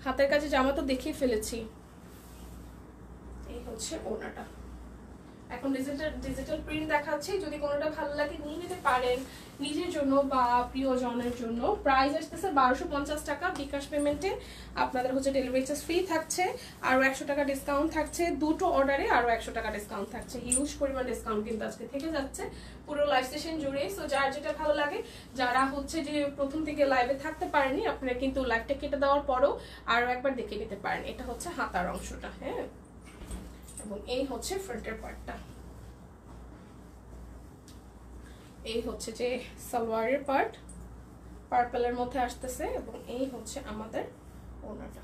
হাতের কাজে জামা তো দেখিয়ে ফেলেছি। এই হচ্ছে ওড়নাটা। এখন ডিজিটাল প্রিন্ট দেখাচ্ছি, যদি কোনোটা ভালো লাগে নিয়ে নিতে পারেন নিজের জন্য বা প্রিয়জনের জন্য। প্রাইস আসতেছে 1250 টাকা। বিকাশ পেমেন্টে আপনাদের হচ্ছে ডেলিভারি চার্জ ফ্রি থাকছে, আরও 100 টাকা ডিসকাউন্ট থাকছে, দুটো অর্ডারে আরও 100 টাকা ডিসকাউন্ট থাকছে। হিউজ পরিমাণ ডিসকাউন্ট কিন্তু আজকে থেকে যাচ্ছে পুরো লাইভ সেশন জুড়ে। সো যার যেটা ভালো লাগে, যারা হচ্ছে যে প্রথম থেকে লাইভে থাকতে পারেনি, আপনারা কিন্তু লাইভটা কেটে দেওয়ার পরও আরও একবার দেখে নিতে পারেন। এটা হচ্ছে হাতার অংশটা, হ্যাঁ, এবং এই হচ্ছে ফ্রন্টের পার্টটা। এই হচ্ছে যে সালোয়ারের পার্ট, পার্পলের মধ্যে আসতেছে, এবং এই হচ্ছে আমাদের ওড়নাটা।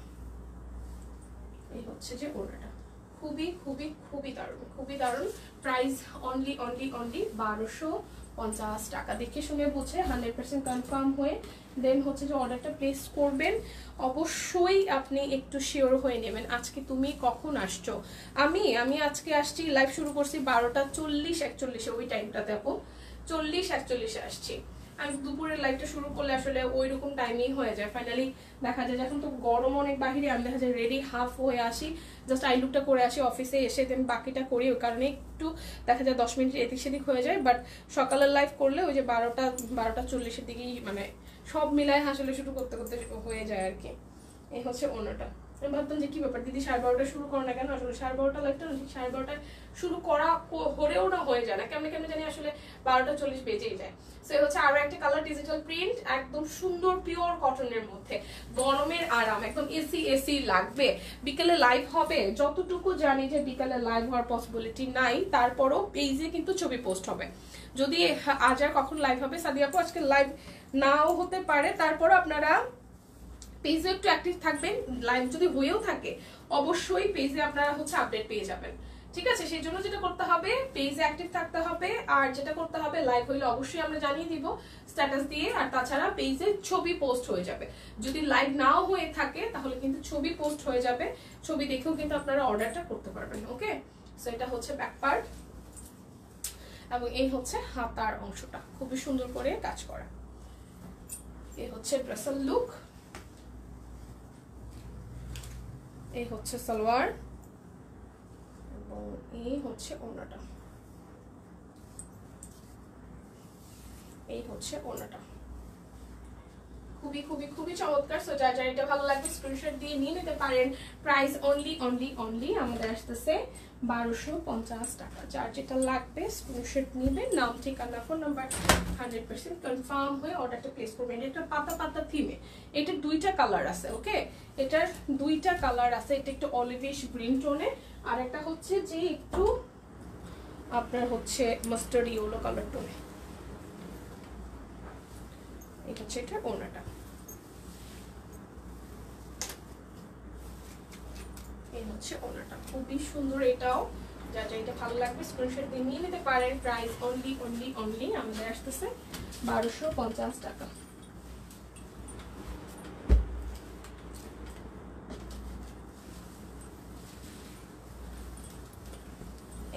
এই হচ্ছে যে ওড়নাটা, খুবই খুবই খুবই দারুণ, খুবই দারুণ। প্রাইস অনলি অনলি অনলি 1250 টাকা। দেখে শুনে বুঝে 100% কনফার্ম হয়ে দেন হচ্ছে যে অর্ডারটা প্লেস করবেন। অবশ্যই আপনি একটু শিওর হয়ে নেবেন আজকে তুমি কখন আসছো। আমি আজকে আসছি, লাইভ শুরু করছি 12টা 40-41, ওই টাইমটাতে আপু 40-41 আসছি। আমি দুপুরের লাইভটা শুরু করলে আসলে ওই রকম টাইমিং হয়ে যায়। ফাইনালি দেখা যায় যখন তো গরম অনেক বাহিরে, আমি দেখা যায় রেডি হাফ হয়ে আসি, জাস্ট আই লুকটা করে আসি অফিসে এসে, দেন বাকিটা করি। ওই কারণে একটু দেখা যায় 10 মিনিট এদিক সেদিক হয়ে যায়। বাট সকালের লাইভ করলে ওই যে 12টা 40-এর দিকেই মানে সব মিলায় আসলে শুরু করতে করতে হয়ে যায় আর কি। এই হচ্ছে ওড়নাটা, আমি ভাবতাম যে কি ব্যাপার দিদি 12:30 শুরু করো না কেন, আসলে 12:30 লাগতো না, ঠিক 12:30 শুরু করা হলেও না হয়ে যায় না, কেমন কেমন জানি আসলে 12:40 বেজেই যায়। সো হচ্ছে আরো একটা কালার, ডিজিটাল প্রিন্ট, একদম সুন্দর পিওর কটনের মধ্যে, গরমের আরাম, একদম এসি এসি লাগবে। বিকেলে লাইভ হবে, যতটুকু জানি যে বিকেলে লাইভ হওয়ার পসিবিলিটি নাই, তারপরও পেজে কিন্তু ছবি পোস্ট হবে। যদি আজ আর কখন লাইভ হবে সাদিয়া আপু, আজকে লাইভ নাও হতে পারে, তারপরও আপনারা পেজে একটু অ্যাক্টিভ থাকবেন। লাইভ যদি হয়েও থাকে অবশ্যই পেজে আপনারা হচ্ছে আপডেট পেয়ে যাবেন, ঠিক আছে? সেই জন্য যেটা করতে হবে পেজে অ্যাক্টিভ থাকতে হবে, আর যেটা করতে হবে লাইভ হইলে অবশ্যই আমরা জানিয়ে দিব স্ট্যাটাস দিয়ে, আর তাছাড়া পেজে ছবি পোস্ট হয়ে যাবে। যদি লাইভ নাও হয়ে থাকে তাহলে কিন্তু ছবি পোস্ট হয়ে যাবে, ছবি দেখেও কিন্তু আপনারা অর্ডারটা করতে পারবেন। ওকে, সো এটা হচ্ছে ব্যাক পার্ট এবং এই হচ্ছে হাতার অংশটা, খুবই সুন্দর করে কাজ করা। এই হচ্ছে ড্রেসের লুক, এই হচ্ছে সালোয়ার এবং এই হচ্ছে ওড়নাটা, এই হচ্ছে ওড়নাটা। খুবই খুবই খুবই চমৎকার। সো যার যার এটা ভালো লাগবে স্ক্রিনশট দিয়ে নিয়ে নিতে পারেন। প্রাইস অনলি অনলি অনলি আমাদের আসতেছে 1250 টাকা। যার যেটা লাগবে স্ক্রিনশট নেবেন, নাম ঠিকানা ফোন নাম্বার 100% কনফার্ম হয়ে অর্ডারটা প্লেস করবেন। এটা পাতা পাতা থিমে, এটা দুইটা কালার আছে। ওকে, এটার দুইটা কালার আছে, এটা একটু অলিভিশ গ্রিন টোনে, আর একটা হচ্ছে যে একটু আপনার হচ্ছে মাস্টার্ড ইয়েলো কালার টোনে। এটা হচ্ছে এটা ওড়নাটা, এই হচ্ছে ওড়নাটা, খুবই সুন্দর। এটাও যা যা এটা ভালো লাগবে স্ক্রিনশট দিয়ে নিয়ে নিতে পারেন। প্রাইস অনলি অনলি অনলি আমাদের আসতেছে 1250 টাকা।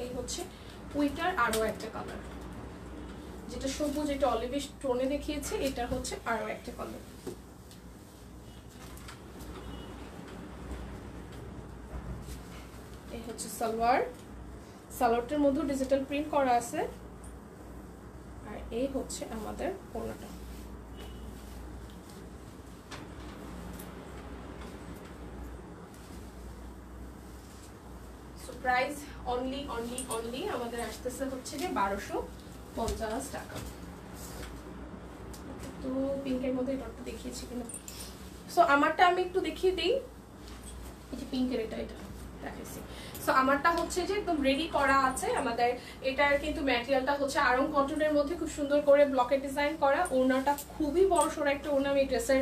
এই হচ্ছে উইটার আরো একটা কালার, যেটা সবুজ, এটা অলিভিশ টোনে দেখিয়েছে, এটা হচ্ছে আরো একটা কালার। এই হচ্ছে সালোয়ার, সালোয়ারটার মধ্যে ডিজিটাল প্রিন্ট করা আছে, আর এই হচ্ছে আমাদের ওড়নাটা। প্রাইস অনলি অনলি অনলি আমাদের আসতেছে হচ্ছে যে 1250 টাকা। তো পিঙ্কের মধ্যে এটা দেখিয়েছি কিনা, সো আমারটা আমি একটু দেখিয়ে দিই। এই যে পিঙ্কের এটা দেখাইছি। সো আমারটা হচ্ছে যে একদম রেডি করা আছে আমাদের। এটার কিন্তু ম্যাটেরিয়ালটা হচ্ছে আরং কটনের মধ্যে খুব সুন্দর করে ব্লকের ডিজাইন করা। ওড়নাটা খুবই বড়সড় একটা ওড়না, আমি ড্রেসের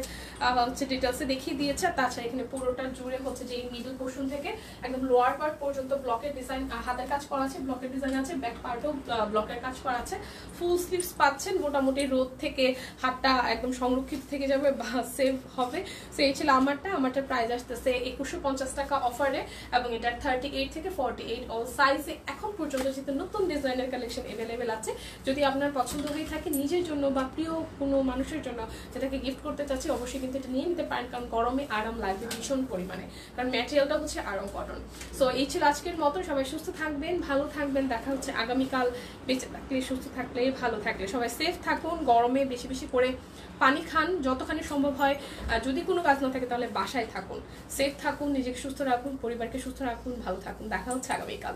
হচ্ছে ডিটেলসে দেখিয়ে দিয়েছে। তাছাড়া এখানে পুরোটা জুড়ে হচ্ছে যে মিডল পোর্শন থেকে একদম লোয়ার পার্ট পর্যন্ত ব্লকের ডিজাইন, হাতের কাজ করা আছে, ব্লকের ডিজাইন আছে, ব্যাক পার্টও ব্লকের কাজ করা আছে। ফুল স্লিভস পাচ্ছেন, মোটামুটি রোদ থেকে হাতটা একদম সংরক্ষিত থেকে যাবে বা সেভ হবে। সো এই ছিল আমারটার প্রাইস আসতেছে 2150 টাকা অফারে, এবং এটার 38 থেকে 48 অল সাইজে এখন পর্যন্ত যেহেতু নতুন ডিজাইনের কালেকশন অ্যাভেলেবেল আছে। যদি আপনার পছন্দ হয়ে থাকে নিজের জন্য বা প্রিয় কোনো মানুষের জন্য যেটাকে গিফট করতে চাচ্ছি, অবশ্যই কিন্তু এটা নিয়ে নিতে পারেন, কারণ গরমে আরাম লাগবে ভীষণ পরিমাণে, কারণ ম্যাটেরিয়ালটা হচ্ছে আরাম কটন। সো এই ছিল আজকের মতো, সবাই সুস্থ থাকবেন, ভালো থাকবেন, দেখা হচ্ছে আগামীকাল। বেঁচে থাকলে, সুস্থ থাকলে, ভালো থাকলে সবাই সেফ থাকুন, গরমে বেশি বেশি করে পানি খান যতখানি সম্ভব হয়, যদি কোনো কাজ না থাকে তাহলে বাসায় থাকুন, সেফ থাকুন, নিজেকে সুস্থ রাখুন, পরিবারকে সুস্থ রাখুন, ভালো থাকুন, দেখা হচ্ছে আগামীকাল।